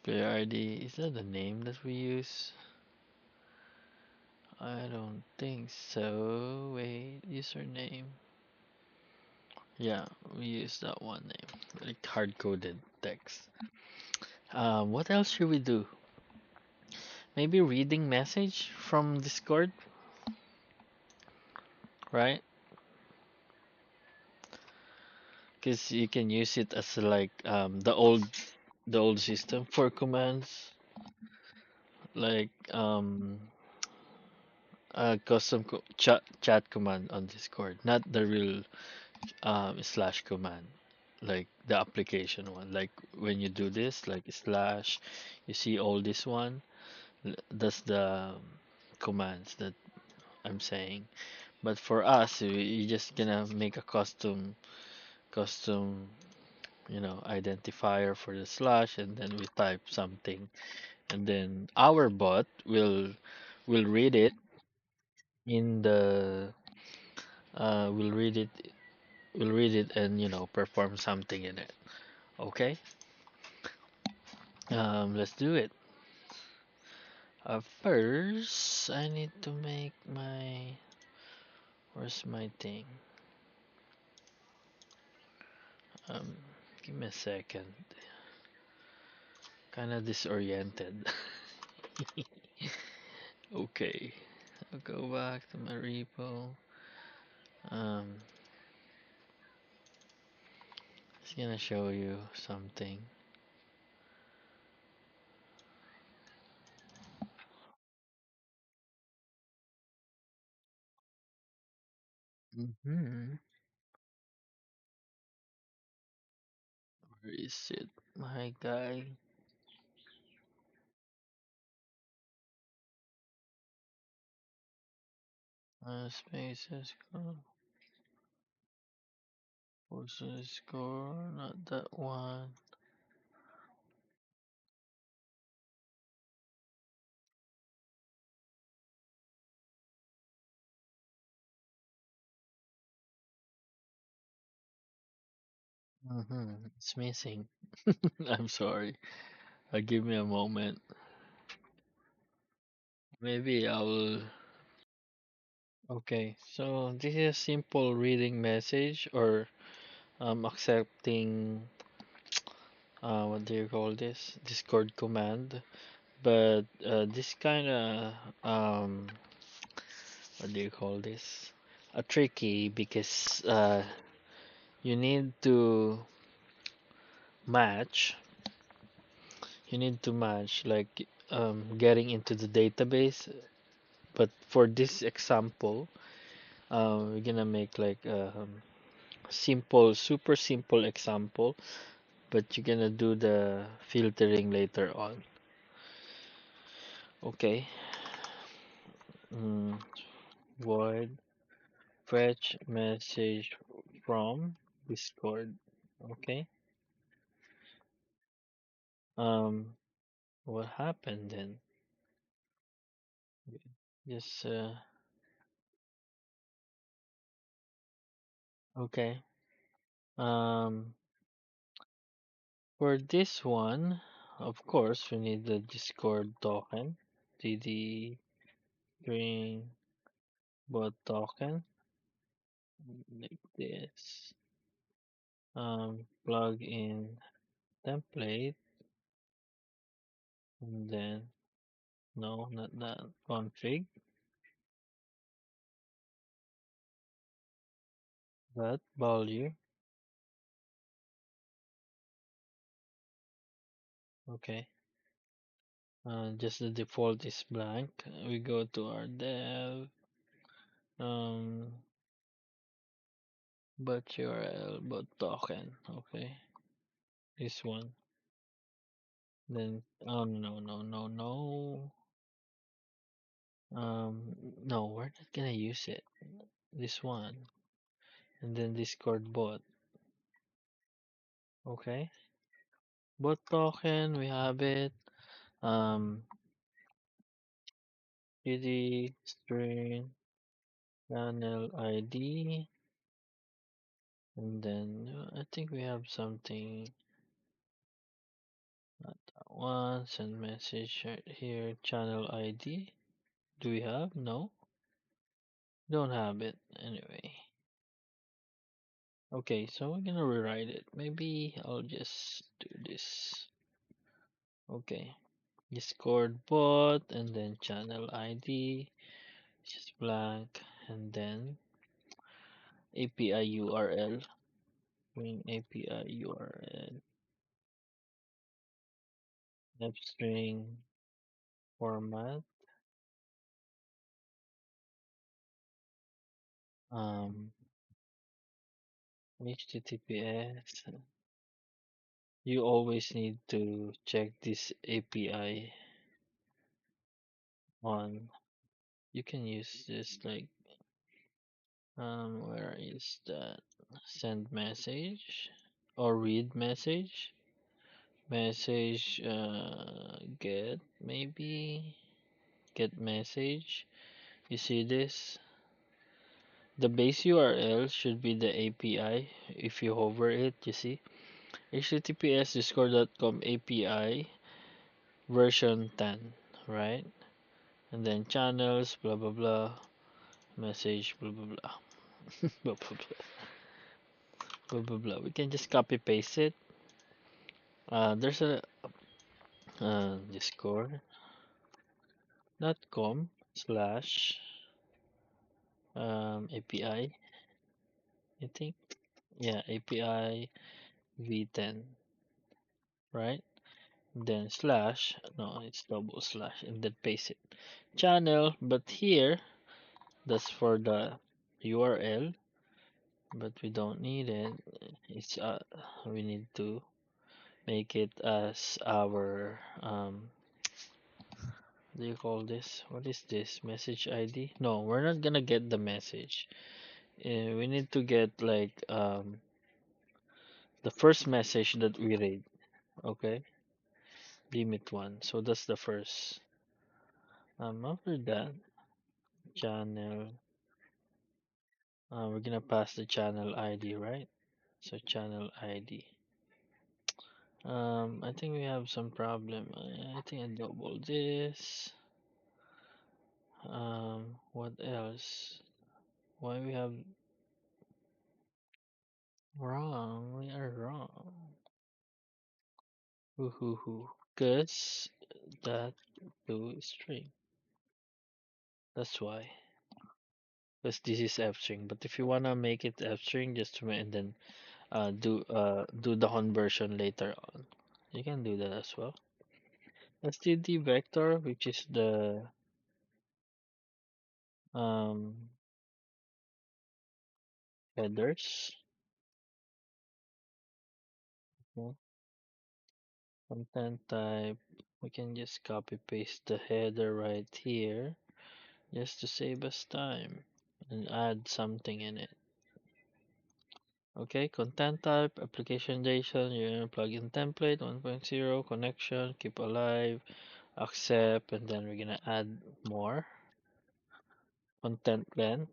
S1: Player ID. Is that the name that we use? I don't think so. Wait, username. Yeah, we use that one name. Like hard coded text. What else should we do? Maybe reading message from Discord, right? Because you can use it as like the old system for commands, like a custom chat command on Discord, not the real slash command, like the application one. Like when you do this, like slash, you see all this one. That's the commands that I'm saying. But for us, we just gonna make a custom identifier for the slash, and then we type something, and then our bot will read it in the will read it and perform something in it. Okay. Let's do it. First, I need to make my. Where's my thing? Um, Give me a second. Kinda disoriented. Okay, I'll go back to my repo. Um, just gonna show you something. Mm-hmm. Where is it, my guy? Spaces, versus score, not that one. Mm-hmm. It's missing. I'm sorry. Give me a moment. Maybe I'll. Okay, so this is a simple reading message or accepting what do you call this? Discord command. But this kind of what do you call this? A tricky because you need to match. You need to match like getting into the database. But for this example, we're gonna make like simple, super simple example, but you're gonna do the filtering later on. Okay. Mm, void fetch message from Discord. Okay. Um, what happened then? Just okay. Um, for this one, of course, we need the Discord token, dd string bot token, like this. Plug in template, and then no, not that config, but value. Okay. Just the default is blank. We go to our dev, um, but URL, but token. Okay, this one. Then, oh no, no, no, no. No, we're not gonna use it. This one, and then Discord bot. Okay, bot token. We have it. Um, id string channel ID, and then I think we have something. Not that one. Send message right here. Channel ID. Do we have? No. Don't have it. Anyway. Okay, so we're gonna rewrite it. Maybe I'll just do this. Okay. Discord bot and then channel ID. Just blank. And then API URL. Bring API URL. Left string format. Um HTTPS. You always need to check this API on. You can use this like where is that? Send message or read message. Message get maybe get message. You see this? The base URL should be the API. If you hover it, you see https discord.com API. version 10, right? And then channels, blah blah blah, message, blah blah blah, blah blah blah, blah blah blah. We can just copy paste it. There's a discord.com/API, I think. Yeah, API v10, right? Then slash, no, it's double slash, and then paste it. Channel, but here, that's for the URL, but we don't need it. It's we need to make it as our what do you call this? What is this? Message ID? No, we're not gonna get the message. We need to get like the first message that we read. Okay, limit one. So that's the first. After that, channel. We're gonna pass the channel ID, right? So channel ID. I think we have some problem. I think I double this. What else? Why we have wrong? We are wrong. Hoo hoo hoo. Cause that to string. That's why. Because this is f string. But if you wanna make it f string, just and then do the conversion later on. You can do that as well. std vector, which is the um headers. Okay. Content type. We can just copy paste the header right here just to save us time and add something in it. Okay, content type, application JSON, your plugin template 1.0, connection, keep alive, accept, and then we're gonna add more content length.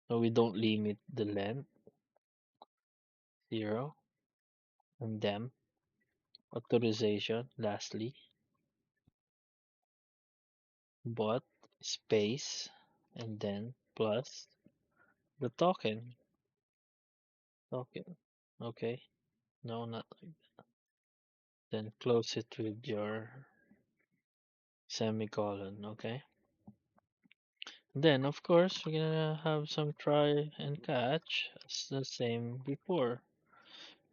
S1: So we don't limit the length, 0, and then authorization, lastly, bot, space, and then plus the token. Okay, no, not like then close it with your semicolon. Okay, then of course we're gonna have some try and catch. It's the same before.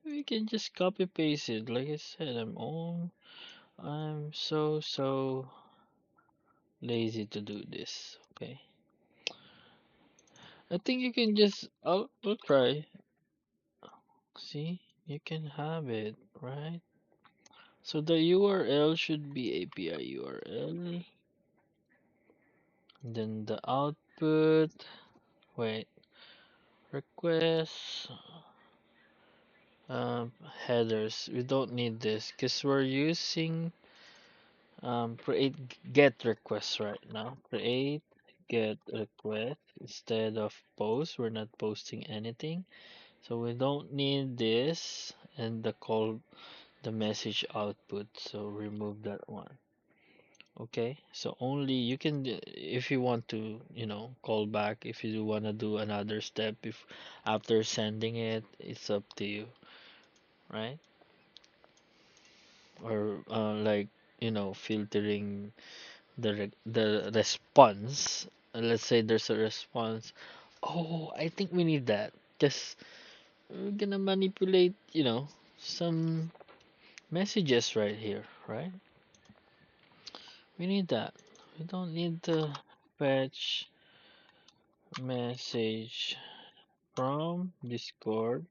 S1: We can just copy paste it. Like I said, I'm so lazy to do this. Okay, I think you can just I'll try. See, you can have it, right? So the URL should be API URL. Then the output, wait, request, um, headers. We don't need this because we're using create get request right now. Create get request instead of post. We're not posting anything, so we don't need this and the message output. So remove that one. Okay, so only you can if you want to, call back if you want to do another step if after sending it, it's up to you, right? Or like, filtering the response. Let's say there's a response. Oh, I think we need that. Just we're gonna manipulate, some messages right here, right? We need that. We don't need the fetch message from Discord.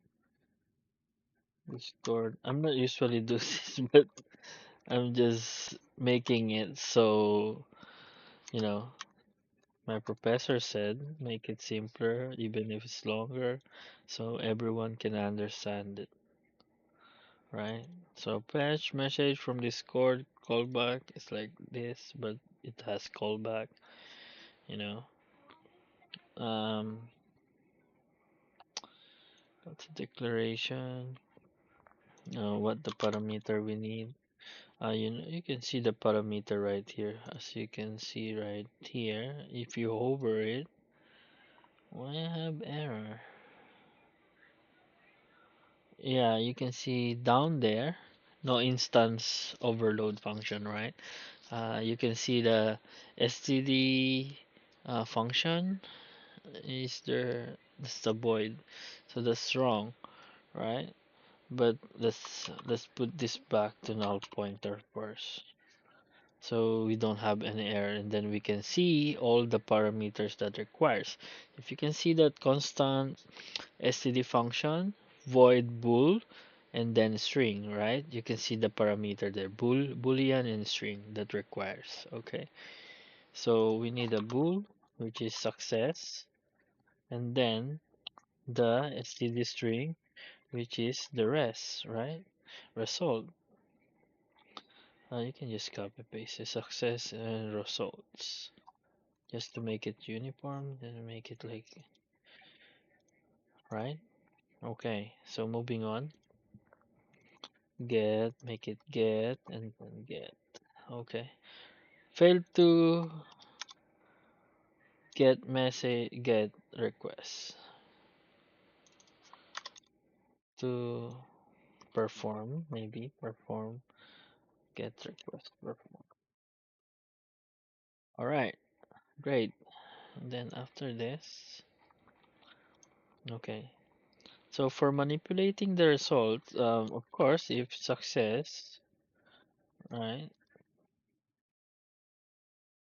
S1: I'm not usually do this, but I'm just making it so, you know, my professor said make it simpler, even if it's longer, so everyone can understand it, right? So patch message from Discord callback is like this, but it has callback, you know. Um, that's a declaration. What the parameter we need. You can see the parameter right here. As you can see right here, if you hover it, why have error? Yeah, you can see down there, no instance overload function, right? You can see the std function is there. That's the void, so that's wrong, right? But let's put this back to null pointer first, so we don't have any error, and then we can see all the parameters that requires. If you can see that constant std function, void bool, and then string, right? You can see the parameter there, boolean and string that requires. Okay, so we need a bool, which is success, and then the std string, which is the res, right? Result. You can just copy paste the success and results just to make it uniform, then make it like, right? Okay, so moving on. Get, make it get, and then get. Okay. Failed to get message, get request to perform, maybe perform, get request, perform. All right, great. And then after this, okay. So for manipulating the result, of course, if success, right?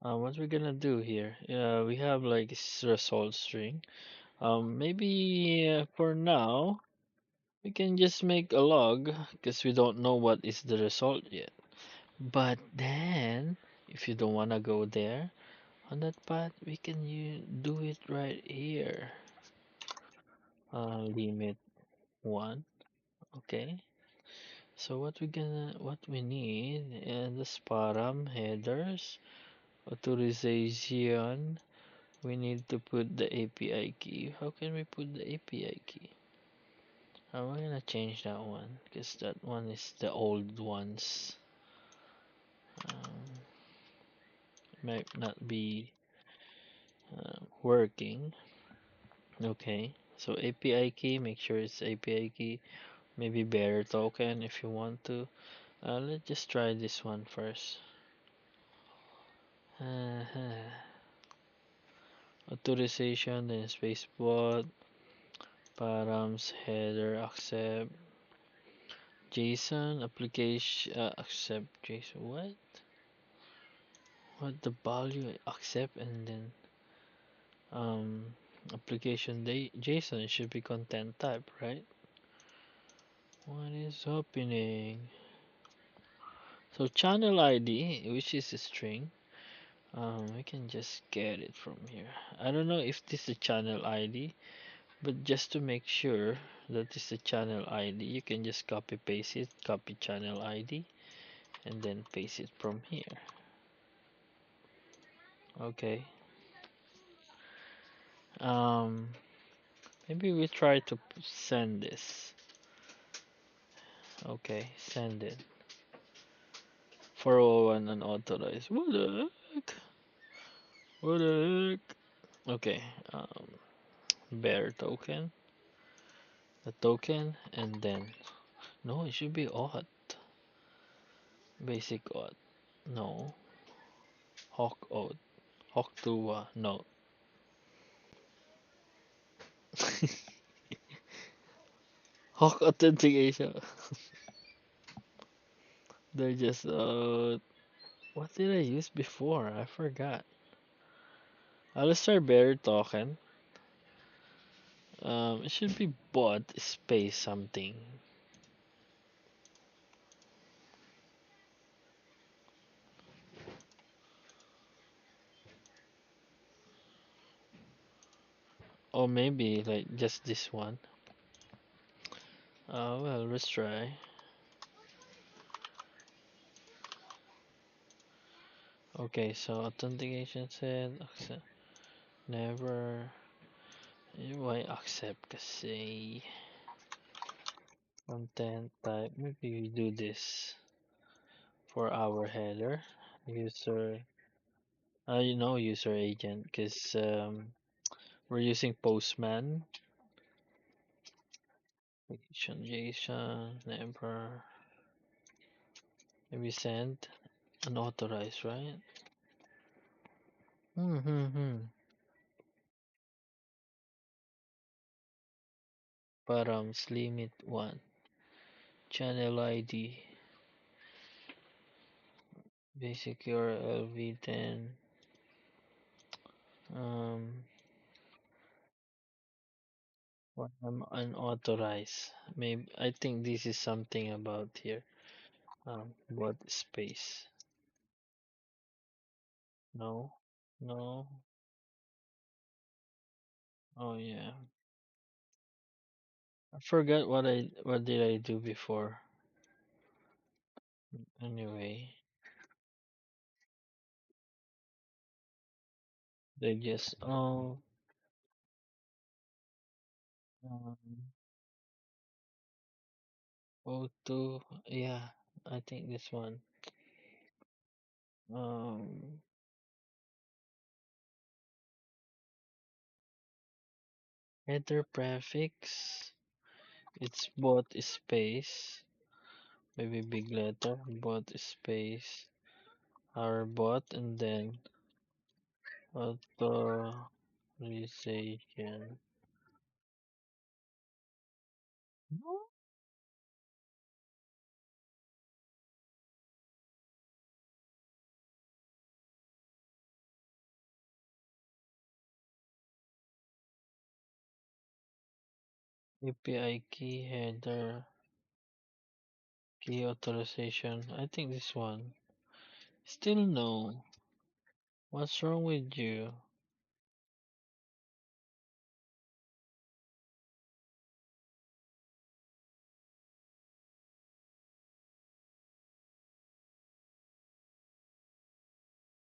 S1: What we're gonna do here? We have like result string. Maybe for now we can just make a log because we don't know what is the result yet. But then, if you don't wanna go there on that path, we can do it right here. Limit 1. Okay. So what we need is param headers authorization. We need to put the API key. How can we put the API key? I'm gonna change that one because that one is the old ones. Um, might not be working. Okay, so API key, make sure it's API key. Maybe bearer token if you want to. Let's just try this one first. Authorization, then spacebot, params, header, accept, JSON, application, accept JSON. What? What the value? Accept and then um application JSON should be content type, right? What is happening? So channel ID, which is a string, we can just get it from here. I don't know if this is a channel ID, but just to make sure that this is a channel ID, you can just copy paste it, copy channel ID, and then paste it from here. Okay. Um, Maybe we try to send this. Okay, send it. 401 unauthorized. What the heck? What the heck? Okay, bear token, the token, and then no, it should be auth. Basic auth. No, hawk auth. Hawk to no. Hawk authentication. They're just what did I use before? I forgot. Let's try bear token. It should be bot space something. Or maybe like just this one. Well, let's try. Okay, so authentication said accept. Never. Why accept? Kasi content type. Maybe we do this. for our header user. User agent because we're using Postman. JSON, never. Maybe send unauthorized, right? Hmm. Params limit one. Channel ID. Basic URL v10. Um, what I'm unauthorized. Maybe I think this is something about here. What space? No, no. Oh yeah. I forgot what did I do before. Anyway, they just um photo. Yeah, I think this one. Um, header prefix. It's bot space. Maybe big letter. Bot space. Our bot and then authorization. API key header key authorization. I think this one. Still no. What's wrong with you?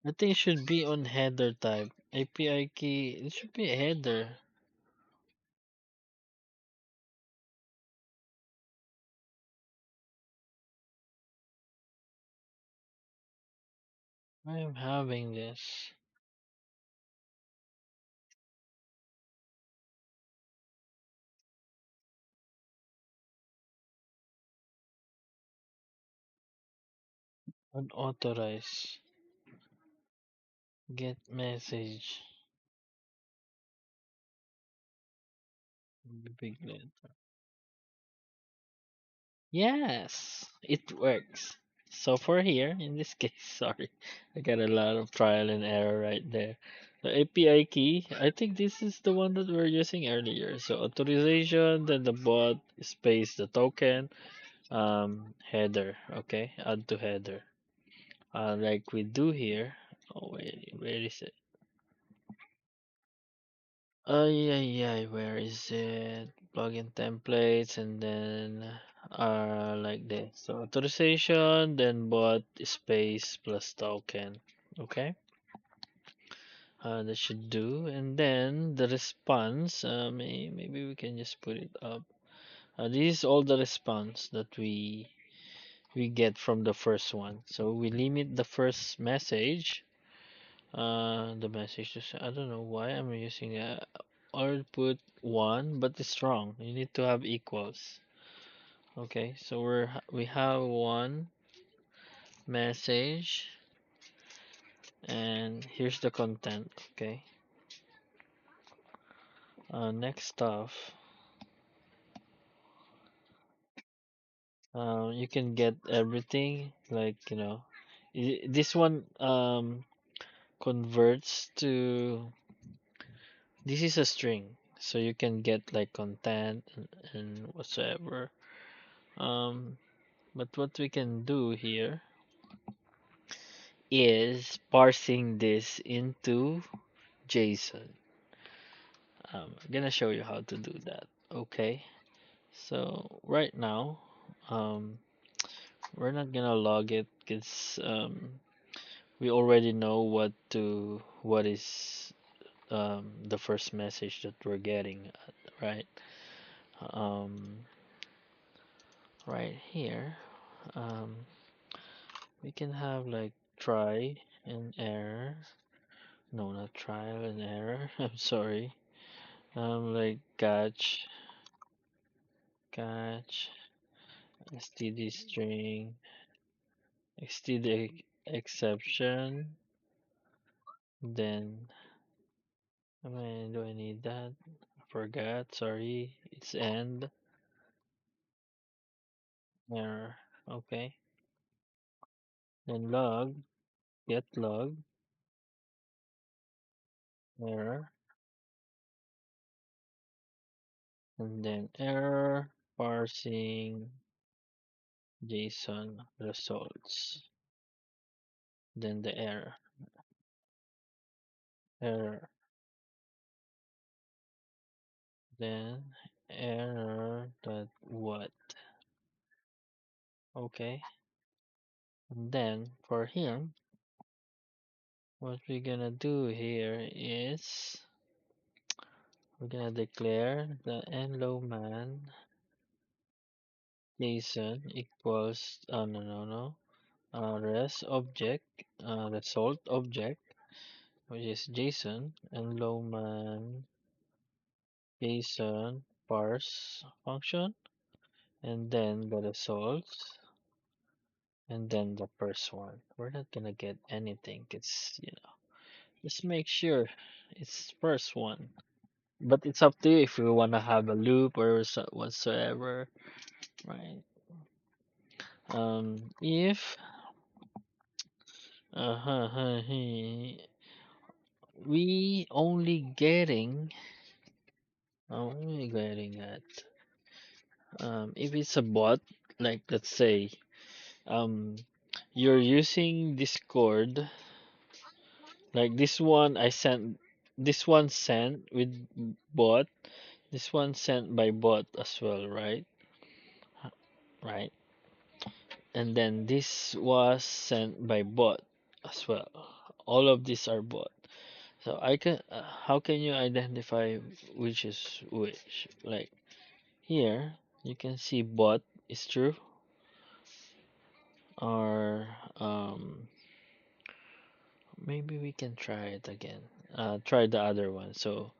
S1: I think it should be on header type. API key. It should be a header. I am having this. Unauthorized. Get message. Big letter. Yes, it works. So for here, in this case, sorry, I got a lot of trial and error right there. The API key, I think this is the one that we were using earlier. So authorization, then the bot space the token, header. Okay, add to header. Like we do here. Oh wait, where is it? Yeah, yeah, where is it? Plugin templates and then like this. So authorization, then bot space plus token. Okay, that should do. And then the response, maybe we can just put it up. This is all the response that we get from the first one. So we limit the first message. The message to I don't know why I'm using or put one, but it's wrong. You need to have equals. Okay, so we have one message, and here's the content. Okay, next stuff. You can get everything like this one converts to this is a string, so you can get like content and whatsoever. Um, but what we can do here is parsing this into JSON. I'm gonna show you how to do that. Okay, so right now, um, we're not gonna log it because we already know what is the first message that we're getting, right? Um, right here, um, We can have like try and error. No, not trial and error. I'm sorry. Like catch, std string, std exception. Then, do I need that? Forgot. Sorry. It's end error. Okay. Then log, get log error, and then error parsing JSON results. Then the error, then error dot what? Okay. And then for him, what we're gonna do here is we're gonna declare the enlowman JSON equals no res object result object, which is JSON, enlowman JSON parse function, and then the results, and then the first one. We're not gonna get anything. It's just make sure it's first one. But it's up to you if you wanna have a loop or whatsoever, right? If we only getting at if it's a bot, like let's say um you're using Discord, like this one sent with bot, this one sent by bot as well, right? Right. And then this was sent by bot as well. All of these are bot. So how can you identify which is which? Like here, you can see bot is true, or maybe we can try it again. Try the other one. So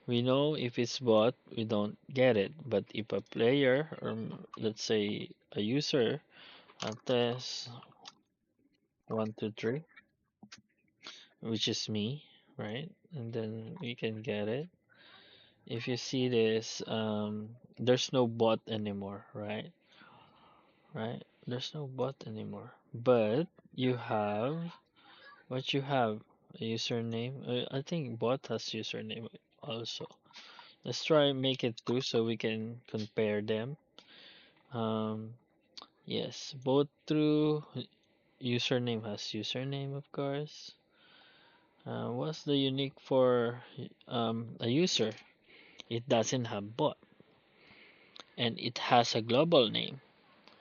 S1: we know if it's bot, we don't get it. But if a player, or let's say a user, test 1 2 3, which is me, right? And then we can get it. If you see this, there's no bot anymore, right? Right? There's no bot anymore. But you have what you have a username. I think bot has username also. Let's try make it two so we can compare them. Um, yes, both true. Username has username, of course. What's the unique for a user? It doesn't have bot, and it has a global name.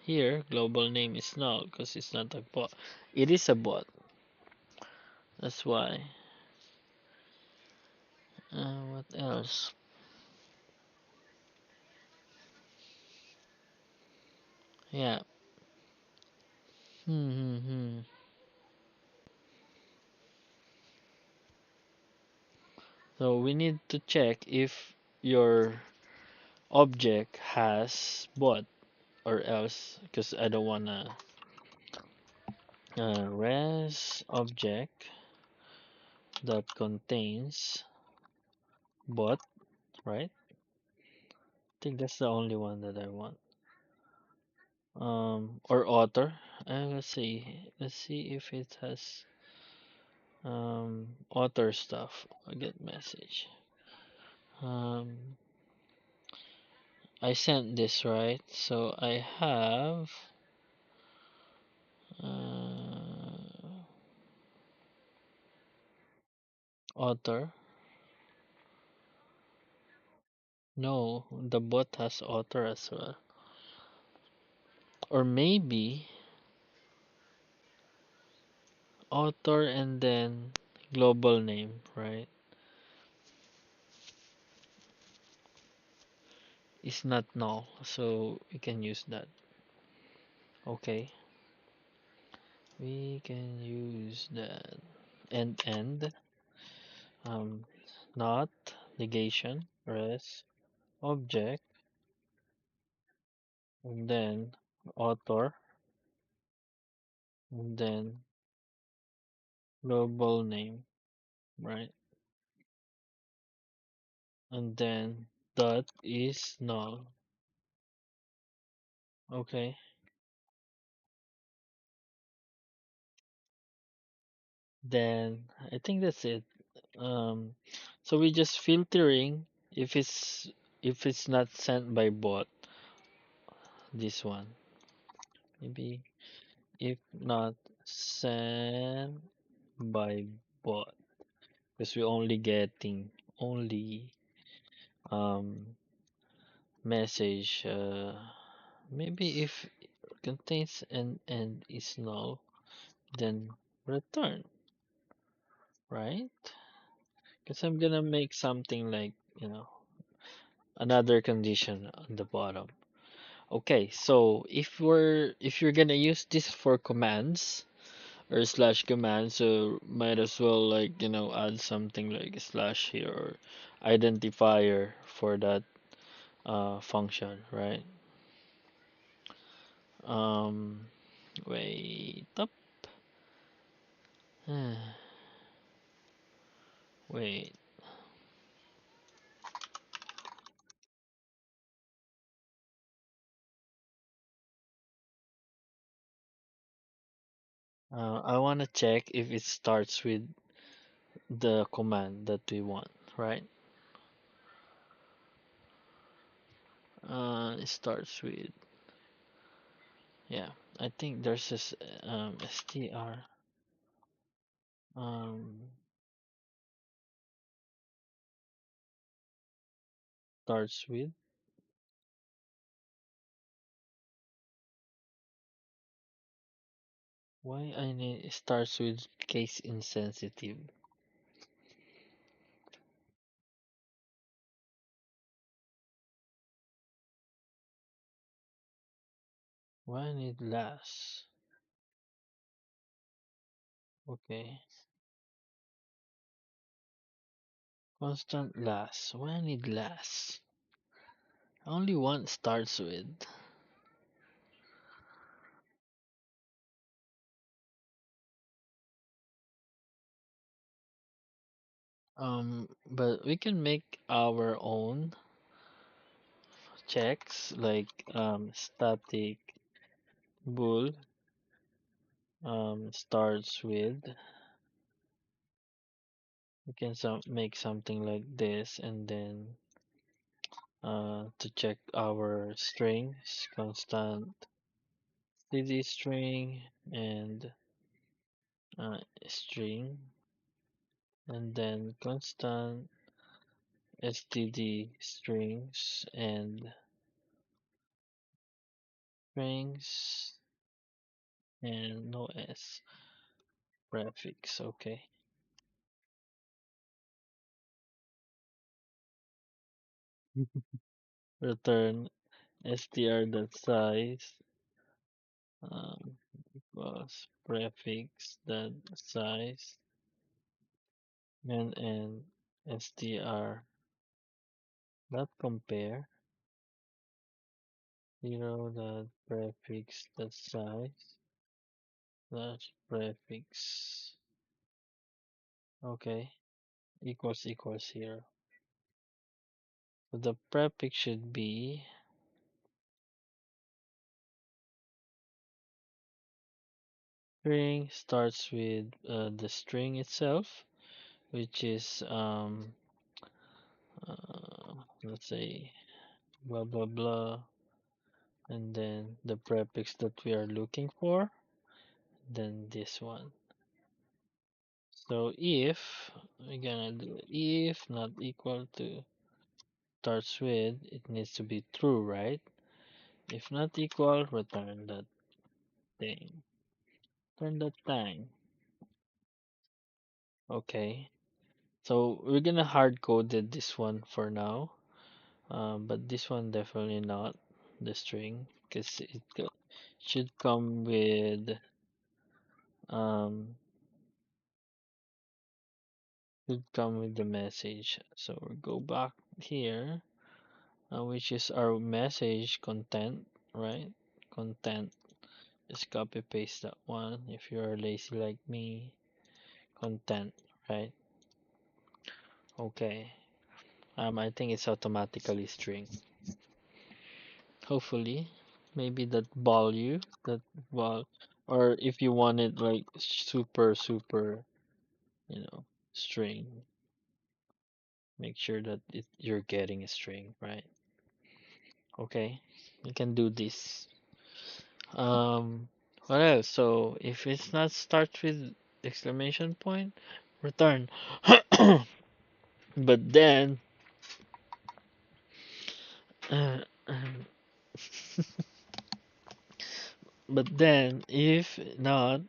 S1: Here, global name is null because it's not a bot. It is a bot. That's why. What else? Yeah. Hmm, hmm, hmm. So we need to check if your object has bot, or else, because I don't wanna res object that contains bot, right? I think that's the only one that I want. Or author. Let's see if it has author stuff. I get message. Um, I sent this, right? So I have uh, author. No, the bot has author as well. Or maybe author and then global name, right? Is not null, so we can use that. Okay. We can use that end, um, not, negation, res, object, and then author, and then global name, right? And then dot is null. Okay. Then I think that's it. Um, so we just filtering if it's not sent by bot, this one. Maybe if not sent by bot, because we only getting only message maybe if contains and is null, then return, right? Because I'm gonna make something like, another condition on the bottom. Okay, so if you're gonna use this for commands or slash commands, so might as well, like, add something like slash here or identifier for that function, right? Um, wait up. Wait. I want to check if it starts with the command that we want, right? It starts with, yeah, I think there's this str um starts with, why I need it starts with case insensitive. Why I need last? Okay, constant last. Why I need last? Only one starts with. But we can make our own checks like static bool starts with. We can make something like this, and then to check our strings, constant std string and string, and then constant std strings and strings and no s prefix. Okay. Return str.size um, equals prefix that size and str dot compare 0 dot prefix dot size slash prefix. Okay, equals here. So the prefix should be string starts with the string itself, which is let's say blah blah blah, and then the prefix that we are looking for, then this one. So if we're gonna do if not equal to starts with, it needs to be true, right? If not equal, return that thing. Return that thing. Okay. So we're gonna hard coded this one for now. But this one definitely not the string because should come with um should come with the message. So we go back here, which is our message content, right? Content. Just copy paste that one if you're lazy like me. Content, right? Okay. I think it's automatically string. Hopefully, maybe that value, that val, or if you want it like super, you know, string, make sure that you're getting a string, right? Okay, you can do this. What else? So if it's not starts with exclamation point, return. But then, uh, but then if not,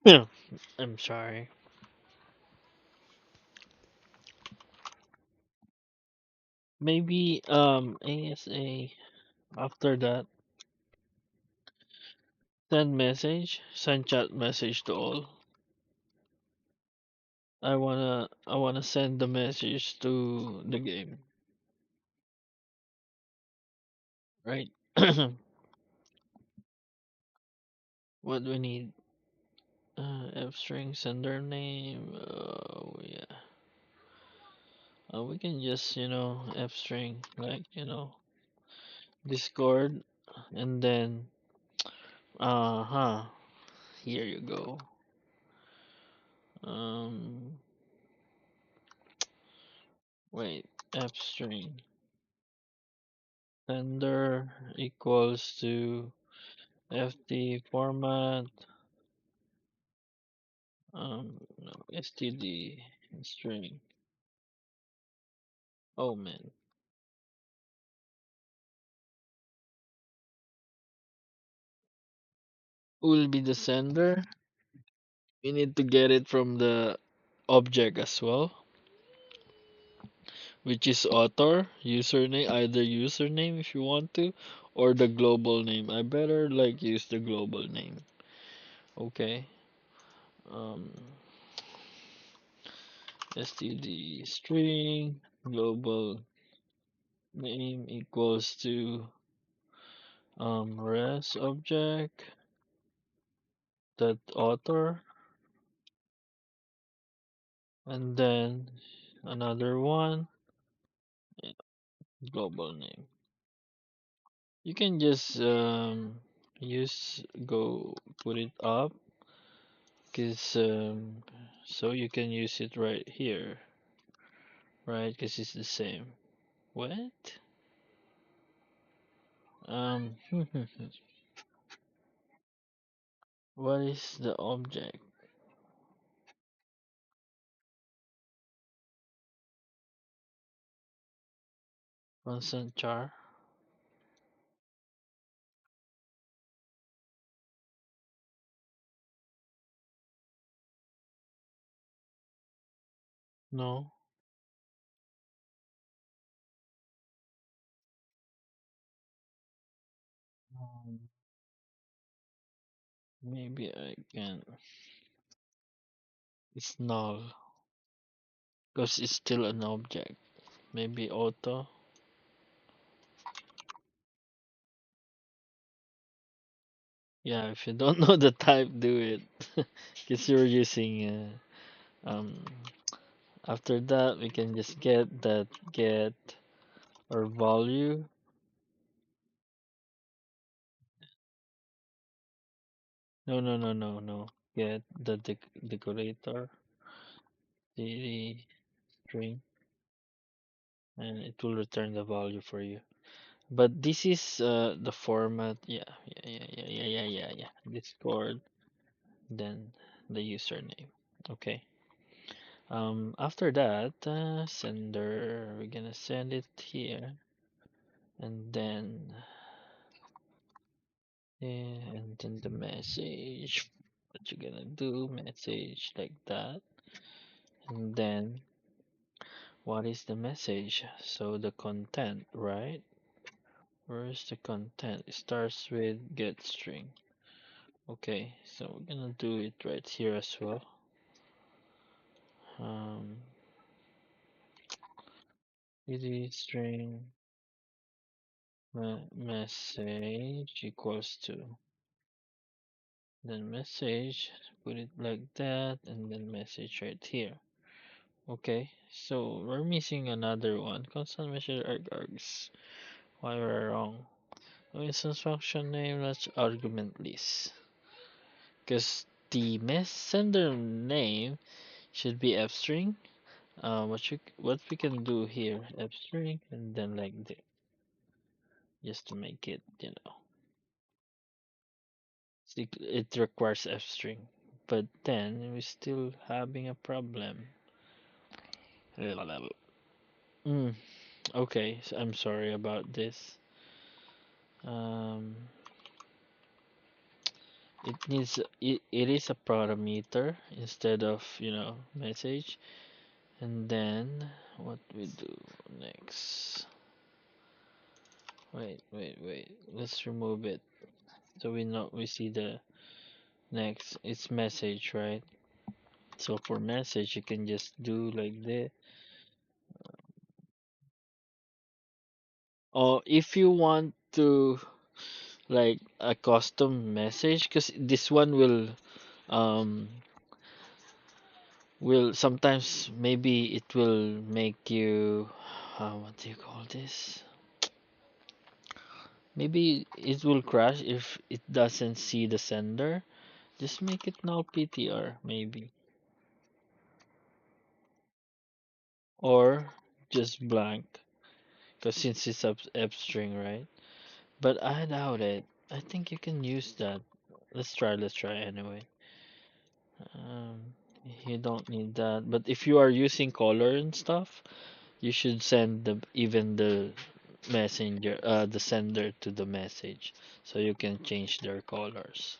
S1: I'm sorry. Maybe ASA after that, send chat message to all. I wanna send the message to the game, right? What we need? F string sender name. Yeah. We can just F string like Discord, and then here you go. Um, wait, F string sender equals to FT format. No, STD string. Oh man, who will be the sender? We need to get it from the object as well, which is author, username, either username if you want to, or the global name. I better like use the global name. Okay. Um, std string global name equals to res object that author, and then another one, global name. You can just use go put it up, cause so you can use it right here, right? Cause it's the same. What? Um, what is the object? Constant char? No. Um, maybe I can. It's null, cause it's still an object. Maybe auto. Yeah, if you don't know the type, do it. Cause you're using after that we can just get that get or value. No. Get the decorator, the string, and it will return the value for you. But this is the format. Yeah. Discord, then the username. Okay. After that, sender, we're gonna send it here, and then the message. What you gonna do? Message like that, and then what is the message? So the content, right? Where's the content? It starts with get string. Okay, so we're gonna do it right here as well. Um, id string message equals to then message, put it like that, and then message right here. Okay, so we're missing another one. Constant measure args. Why we're wrong? Oh, instance function name, that's argument list. Because the sender name should be f string. What we can do here, f string, and then like this, just to make it, it requires f string. But then we're still having a problem. Mm, okay, so I'm sorry about this. Um, it is a parameter instead of message. And then what we do next? Wait. Let's remove it so we see the next. It's message, right? So for message, you can just do like this. Or if you want to like a custom message, because this one um will sometimes maybe it will make you what do you call this? Maybe it will crash if it doesn't see the sender. Just make it null PTR, maybe. Or just blank. Because since it's up string, right? But I doubt it. I think you can use that. Let's try anyway. Um, you don't need that. But if you are using color and stuff, you should send even the messenger, the sender to the message. So you can change their colors.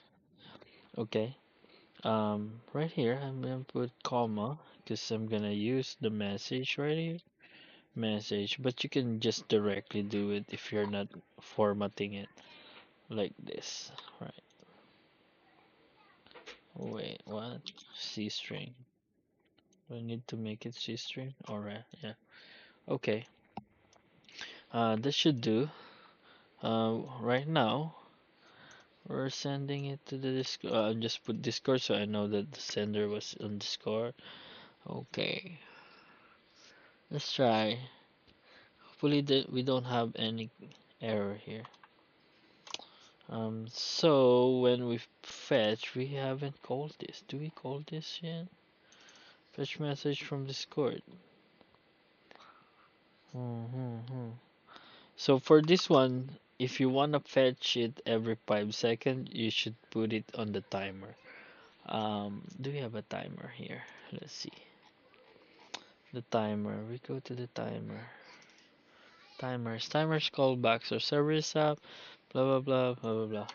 S1: Okay. Right here, I'm gonna put comma because I'm gonna use the message right here. Message, but you can just directly do it if you're not formatting it like this. Right. Wait, what? C string. Do I need to make it C string? Alright, yeah. Okay. This should do. Right now, we're sending it to the Discord. Just put Discord so I know that the sender was on Discord. Okay. Let's try. Hopefully that we don't have any error here. So when we fetch, we haven't called this. Do we call this yet? Fetch message from Discord. Hmm. So for this one, if you wanna fetch it every 5 seconds, you should put it on the timer. Do we have a timer here? Let's see. The timer. We go to the timer. Timers callbacks or service app. Blah blah blah blah blah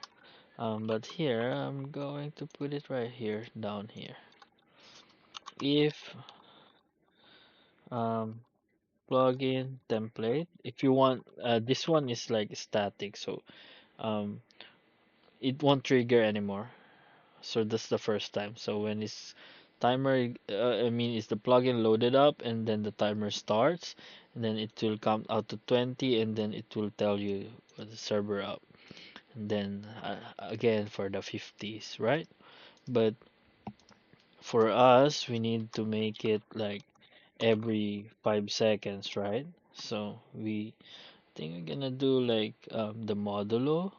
S1: blah. But here I'm going to put it right here down here. If um plugin template, if you want, this one is like static, so um it won't trigger anymore. So that's the first time. So when it's timer, I mean, it's the plugin loaded up, and then the timer starts, and then it will count out to 20, and then it will tell you the server up, and then again for the 50s, right? But for us, we need to make it like every 5 seconds, right? So we think we're gonna do like the modulo.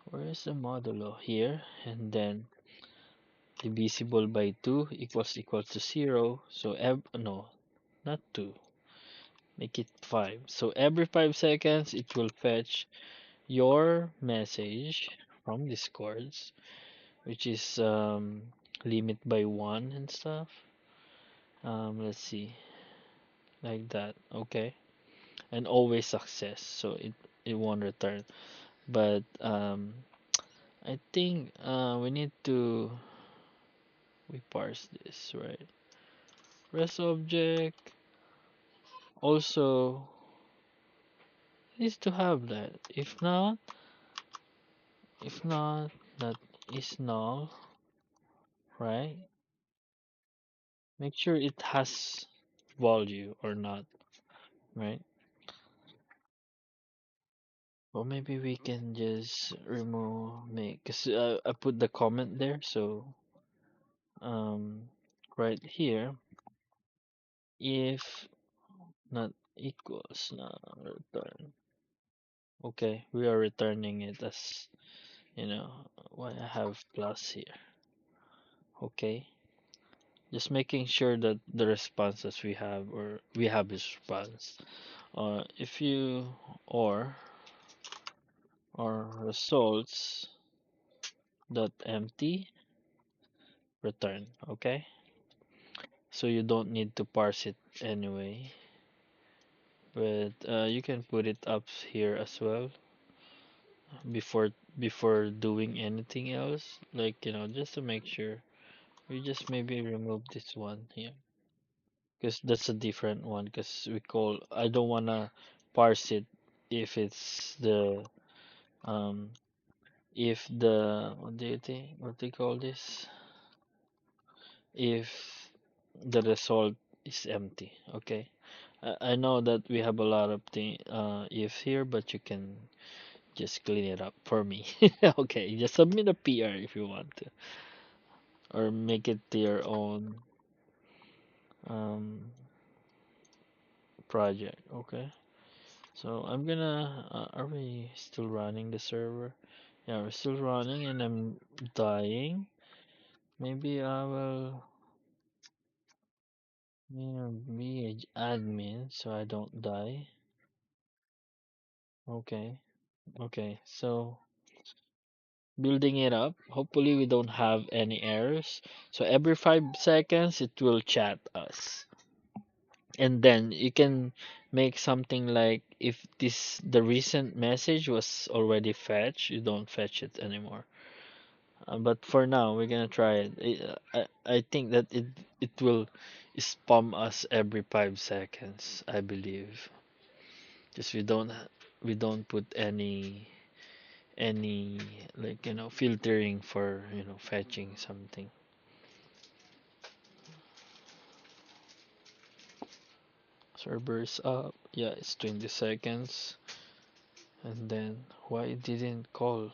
S1: Where is the modulo? Here, and then divisible by 2 equals to 0. So no, not 2. Make it 5. So every 5 seconds it will fetch your message from Discords, which is limit by 1 and stuff. Let's see. Like that. Okay. And always success. So it won't return. But I think we need to we parse this, right? REST object also needs to have that. If not, not. is null, right? Make sure it has value or not, right? Or maybe we can just remove make, cause I put the comment there, so um, right here, if not equals now return. Okay, we are returning it as why I have plus here. Okay, just making sure that the responses we have or we have is response. If you or results dot empty return. Okay, so you don't need to parse it anyway, but you can put it up here as well before before doing anything else, like just to make sure. We just maybe remove this one here because that's a different one, because we call I don't wanna parse it if it's the um if the what do you think what they call this, if the result is empty. Okay, I know that we have a lot of thing ifs here, but you can just clean it up for me. Okay, just submit a PR if you want to, or make it your own um project. Okay. So I'm gonna, are we still running the server? Yeah, we're still running and I'm dying. Maybe I will, be admin so I don't die. Okay, okay, so building it up. Hopefully we don't have any errors. So every 5 seconds it will chat us. And then you can make something like if the recent message was already fetched, you don't fetch it anymore. But for now, we're gonna try it. I think that it will spam us every 5 seconds, I believe. Just we don't put any like filtering for fetching something. Servers up. Yeah, it's 20 seconds. And then why it didn't call?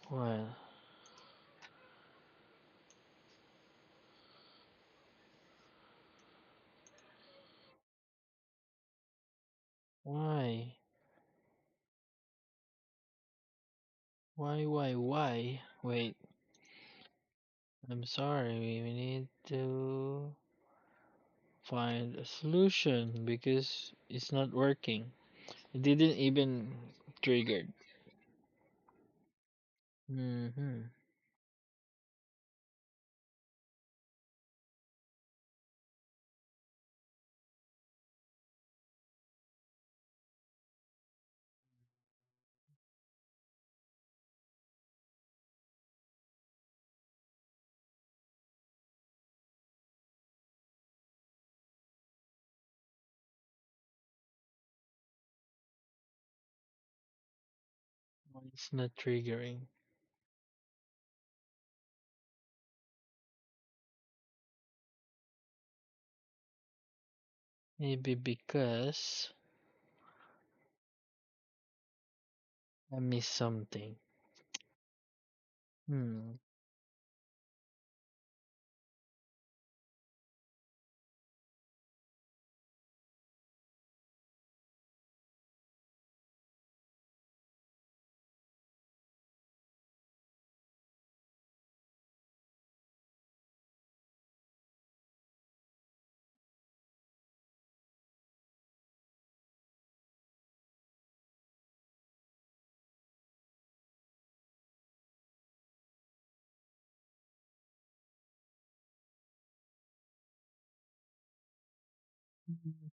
S1: Well, why? Why? Wait, I'm sorry. We need to find a solution because it's not working. It didn't even trigger. Mm-hmm. Why it's not triggering? Maybe because I missed something. Hmm.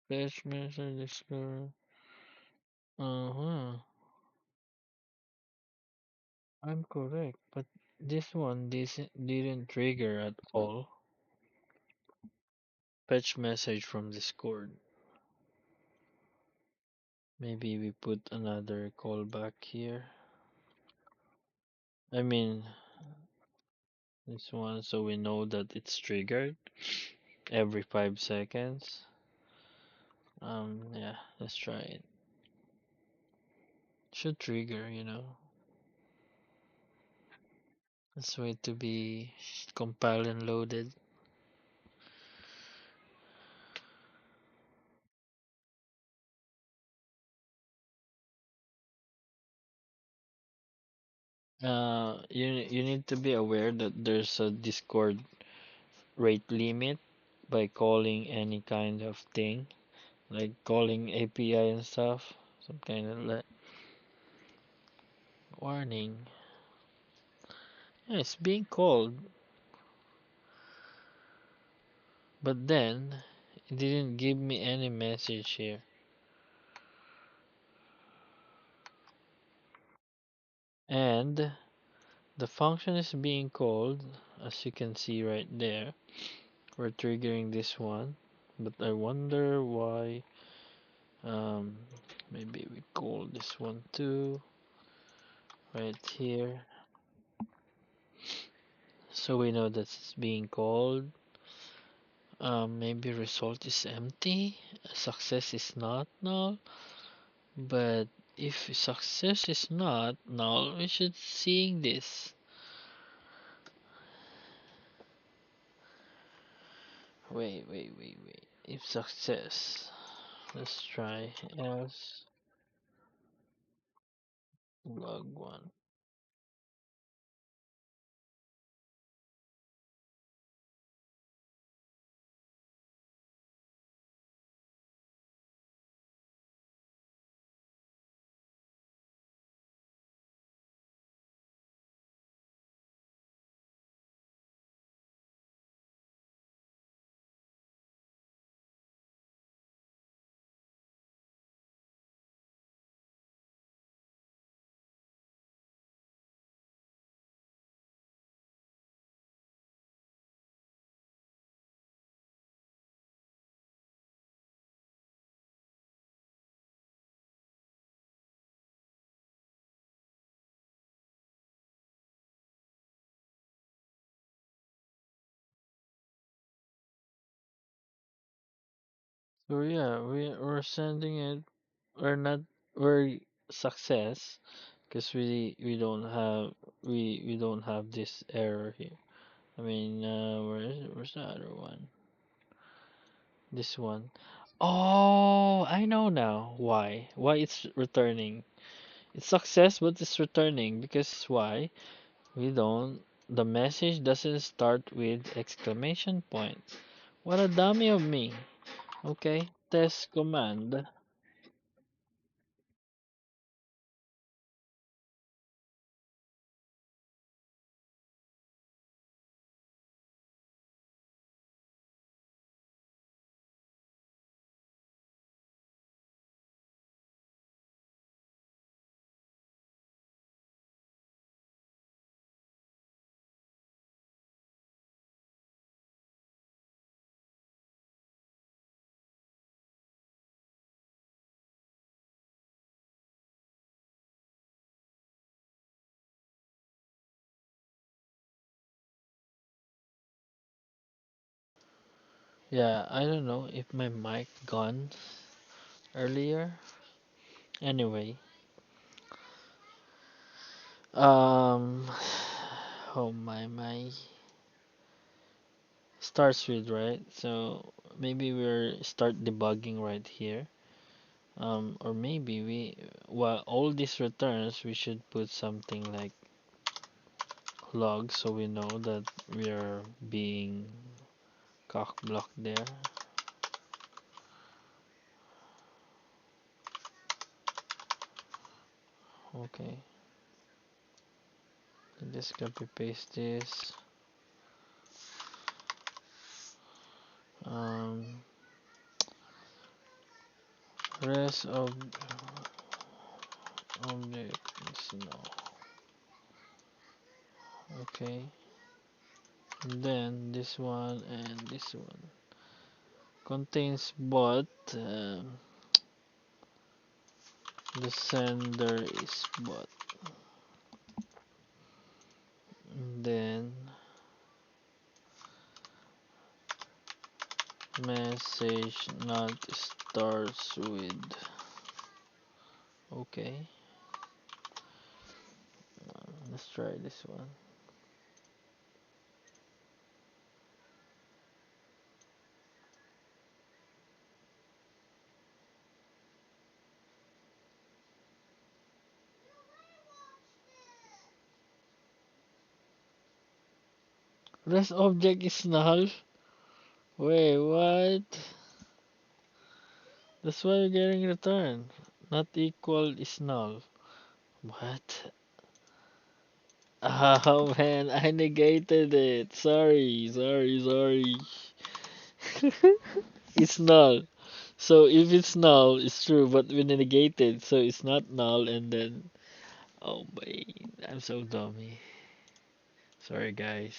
S1: Flash message explorer. Uh-huh. I'm correct, but this one didn't trigger at all. Fetch message from Discord. Maybe we put another callback here. I mean, this one, so we know that it's triggered every 5 seconds. Yeah, let's try it. Should trigger, you know. Let's wait to be compiled and loaded. You need to be aware that there's a Discord rate limit by calling any kind of thing, like calling API and stuff. Some kind of like warning. Yeah, it's being called, but then it didn't give me any message here. And the function is being called, as you can see right there. We're triggering this one, but I wonder why. Um, Maybe we call this one too, right here. So we know that it's being called. Maybe result is empty, success is not null. But if success is not null, we should seeing this. Wait. If success, let's try else log one. So yeah, we're sending it. We're not we're success because we don't have this error here. I mean, where's the other one? This one. Oh, I know now why. Why it's returning. It's success, but it's returning because why? We don't. The message doesn't start with exclamation point. What a dummy of me. Okay, test command. Yeah, I don't know if my mic gone earlier. Anyway, um, oh my starts with right. So maybe we're start debugging right here. Or maybe well, all these returns, we should put something like log so we know that we are being cock blocked there. Okay, just copy paste this. Um, rest of objects no. Okay, and then this one and this one. contains bot. The sender is bot. Then message not starts with. Okay, let's try this one. Rest object is null. Wait, what? That's why you're getting return. Not equal is null. What? Oh man, I negated it. Sorry, sorry, sorry. It's null. So if it's null, it's true, but we negated, so it's not null, and then oh my, I'm so dummy. Sorry guys.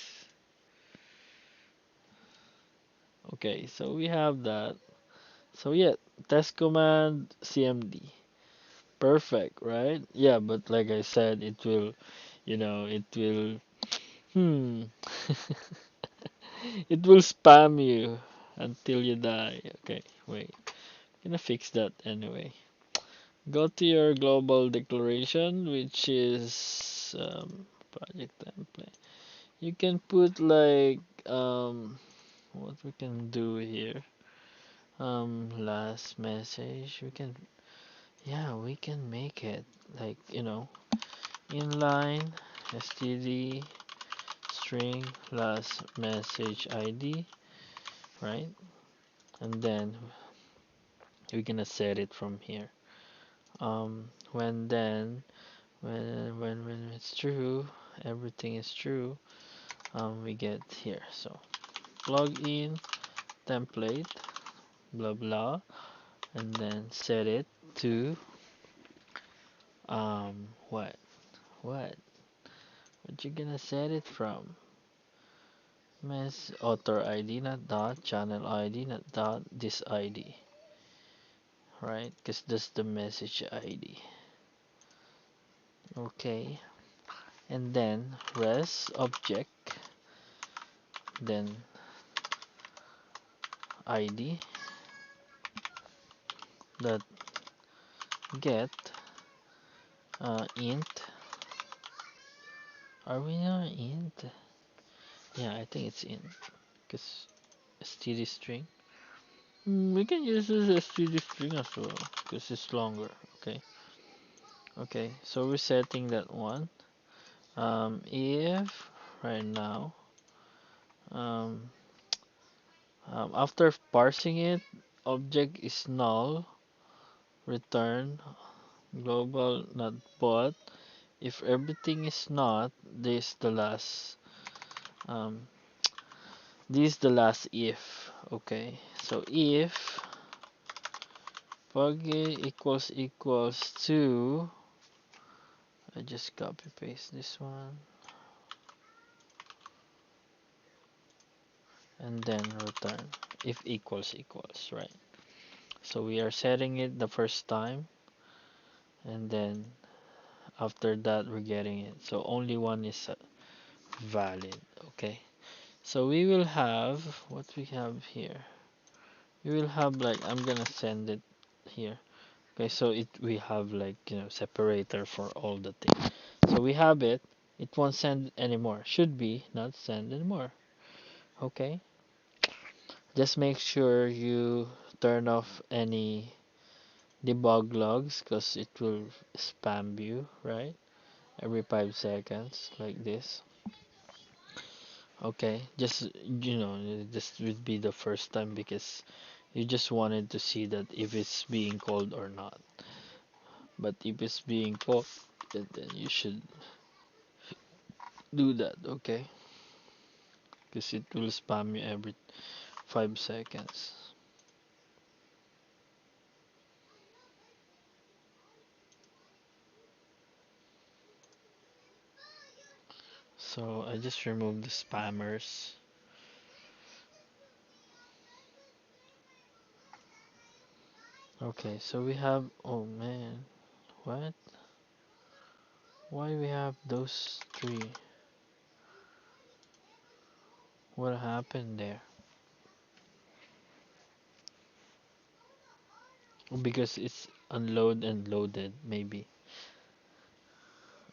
S1: Okay, so we have that. So yeah, test command cmd. Perfect, right? Yeah, but like I said, it will, it will, hmm, it will spam you until you die. Okay, wait, gonna fix that anyway. Go to your global declaration, which is project template. You can put like what we can do here. Last message. We can make it like inline std string last message id, right? And then we're gonna set it from here. When then when it's true, everything is true. We get here. So plugin template blah blah, and then set it to what what you gonna set it from? Mess author ID not dot channel ID not dot this ID, right? Because that's the message ID. Okay, and then res object, then ID that get int. Are we not int? Yeah, I think it's int because std string. We can use this as std string as well because it's longer. Okay, okay. So we're setting that one. If right now, um, after parsing it, object is null. Return global not bot. If everything is not, this the last. Um, this is the last if. Okay, so if buggy equals to, I just copy paste this one and then return if equals, right? So we are setting it the first time, and then after that we're getting it. So only one is valid. Okay. So we will have what we have here. We will have like I'm gonna send it here. Okay, so we have like separator for all the things. So we have it. It won't send anymore. Should be not send anymore. Okay. Just make sure you turn off any debug logs because it will spam you, right? Every 5 seconds like this. Okay, just this would be the first time because you just wanted to see that if it's being called or not. But if it's being called, then you should do that, okay? Because it will spam you every 5 seconds. So I just removed the spammers. Okay, so we have, oh man, what? Why we have those three? What happened there? Oh, because it's unload and loaded, maybe.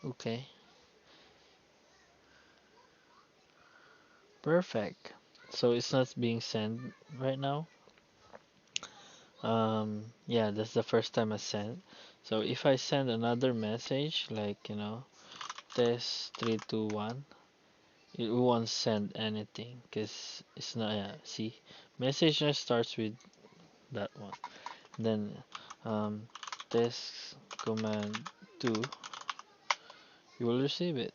S1: Okay, perfect. So it's not being sent right now. Yeah, that's the first time I sent. So if I send another message, like, test 321, it won't send anything because it's not, yeah, see, message just starts with that one. Then, um, test command 2, you will receive it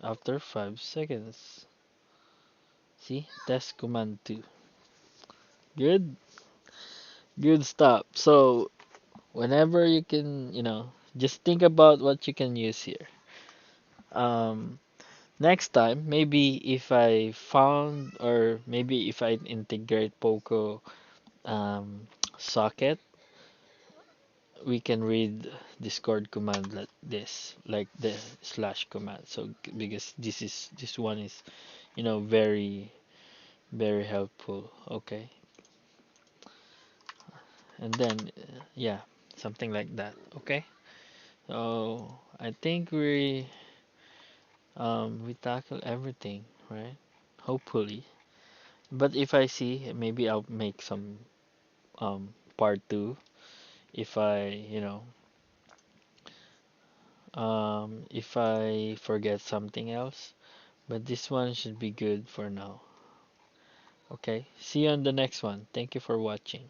S1: after 5 seconds. See, test command 2. Good, good stuff. So, whenever you can, just think about what you can use here. Um, Next time, maybe if I found, or maybe if I integrate Poco um, socket, we can read Discord command like this, like the slash command. So because this one is, very very helpful. Okay, and then yeah, something like that. Okay, so I think we tackle everything, right? Hopefully. But if I see, maybe I'll make some part two if if I forget something else. But this one should be good for now. Okay, see you on the next one. Thank you for watching.